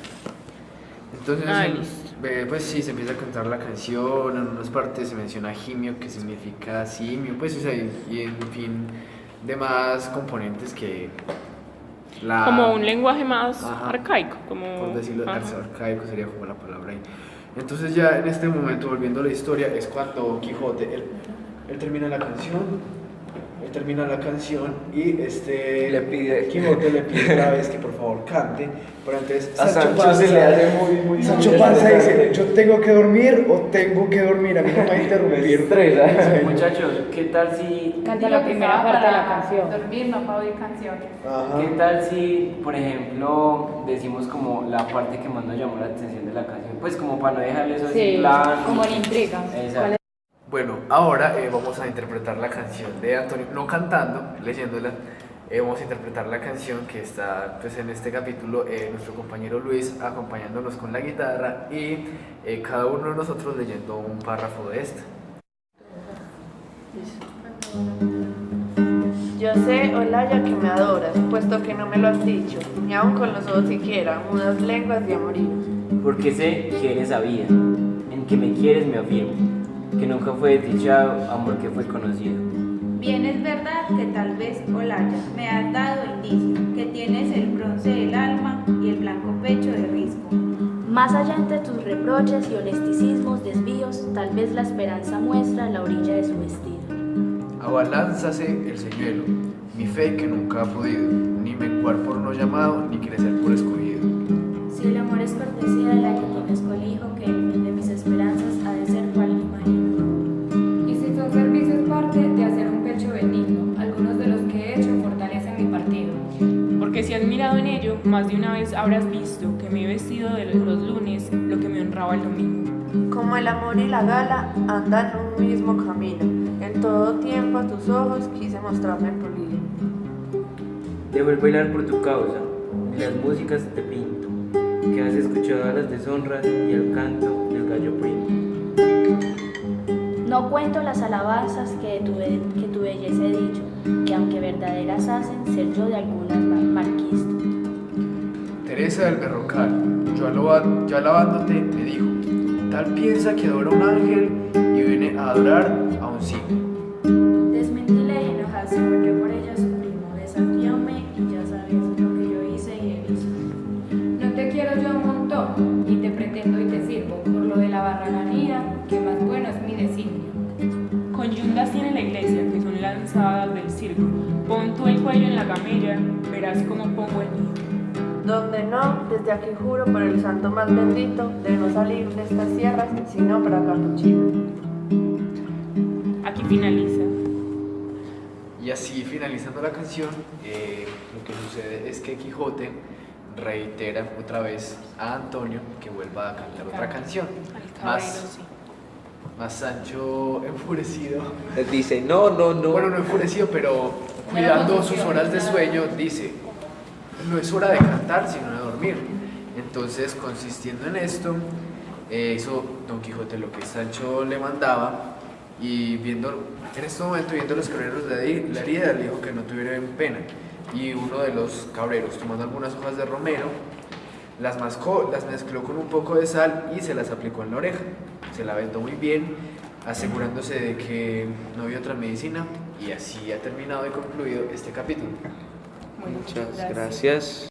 Entonces, Listo. pues sí, se empieza a cantar la canción, en unas partes se menciona gimio, que significa simio, pues, o sea, y en fin, demás componentes que Como un lenguaje más Ajá. arcaico, como... por decirlo, Ajá. arcaico sería como la palabra ahí. Entonces ya en este momento, volviendo a la historia, es cuando Quijote, él termina la canción. Él termina la canción y Le pide- Quijote le pide otra vez que por favor cante, pero entonces A Sancho se le hace muy Sancho Panza dice, yo tengo que dormir o tengo que dormir, a mí no me va a interrumpir. Muchachos, ¿qué tal si Canta la primera parte de la canción. Dormir, no para oír canciones. ¿Qué tal si, por ejemplo, decimos como la parte que más nos llamó la atención de la canción? Pues como para no dejarle eso así Sí, plan. como en intriga. Exacto. Bueno, ahora vamos a interpretar la canción de Antonio, no cantando, leyéndola. Vamos a interpretar la canción que está pues, en este capítulo, nuestro compañero Luis acompañándonos con la guitarra y cada uno de nosotros leyendo un párrafo de esta. Yo sé, Olaya, que me adoras, puesto que no me lo has dicho, ni aun con los ojos siquiera, mudas lenguas de amoríos. Porque sé que eres sabida, en que me quieres me afirmo, que nunca fue desdichado amor que fue conocido. Bien es verdad que tal vez, Olaya, me has dado indicio, que tienes el bronce del alma y el blanco pecho de risco. Más allá entre tus reproches y honesticismos desvíos, tal vez la esperanza muestra la orilla de su vestido. Abalánzase el señuelo, mi fe que nunca ha podido, ni menguar por no llamado, ni crecer por escogido. Si el amor es cortesía de la que tienes colijo, que el fin de mis esperanzas ha de ser cual imagino. Y si son servicios parte de hacer un pecho benigno, algunos de los que he hecho fortalecen mi partido. Porque si has mirado en ello, más de una vez habrás visto que me he vestido de los lunes lo que me honraba el domingo. Como el amor y la gala andan un mismo camino, en todo tiempo a tus ojos quise mostrarme pulido. Dejo el bailar por tu causa, y las músicas te pinto, que has escuchado a las deshonras y el canto del gallo primo. No cuento las alabanzas que de tu belleza he dicho, que aunque verdaderas hacen ser yo de algunas marquisto. Teresa del Berrocal, yo alabándote, me dijo, tal piensa que adora un ángel y viene a adorar a un signo. Desmentíle y enojarse porque por ella su primo desafióme y ya sabes lo que yo hice y he visto. No te quiero yo un montón, y te pretendo y te sirvo, por lo de la barraganía, que más bueno es mi designio. Conyundas tiene la iglesia, que son lanzadas del circo. Pon tú el cuello en la camella, verás cómo pongo el mío. Donde no, desde aquí juro por el santo más bendito, de no salir de estas sierras, sino para Cartuchino. Aquí finaliza. Y así finalizando la canción, lo que sucede es que Quijote reitera otra vez a Antonio que vuelva a cantar otra canción. Al cabrero, sí. Más Sancho enfurecido. Él dice, no. Bueno, no enfurecido, pero cuidando sus horas de sueño, dice, no es hora de cantar, sino de dormir. Entonces, consistiendo en esto, hizo Don Quijote lo que Sancho le mandaba y en este momento viendo los cabreros la herida, le dijo que no tuvieran pena. Y uno de los cabreros, tomando algunas hojas de romero, las mascó, las mezcló con un poco de sal y se las aplicó en la oreja. Se la vendó muy bien, asegurándose de que no había otra medicina, y así ha terminado y concluido este capítulo. Muchas gracias.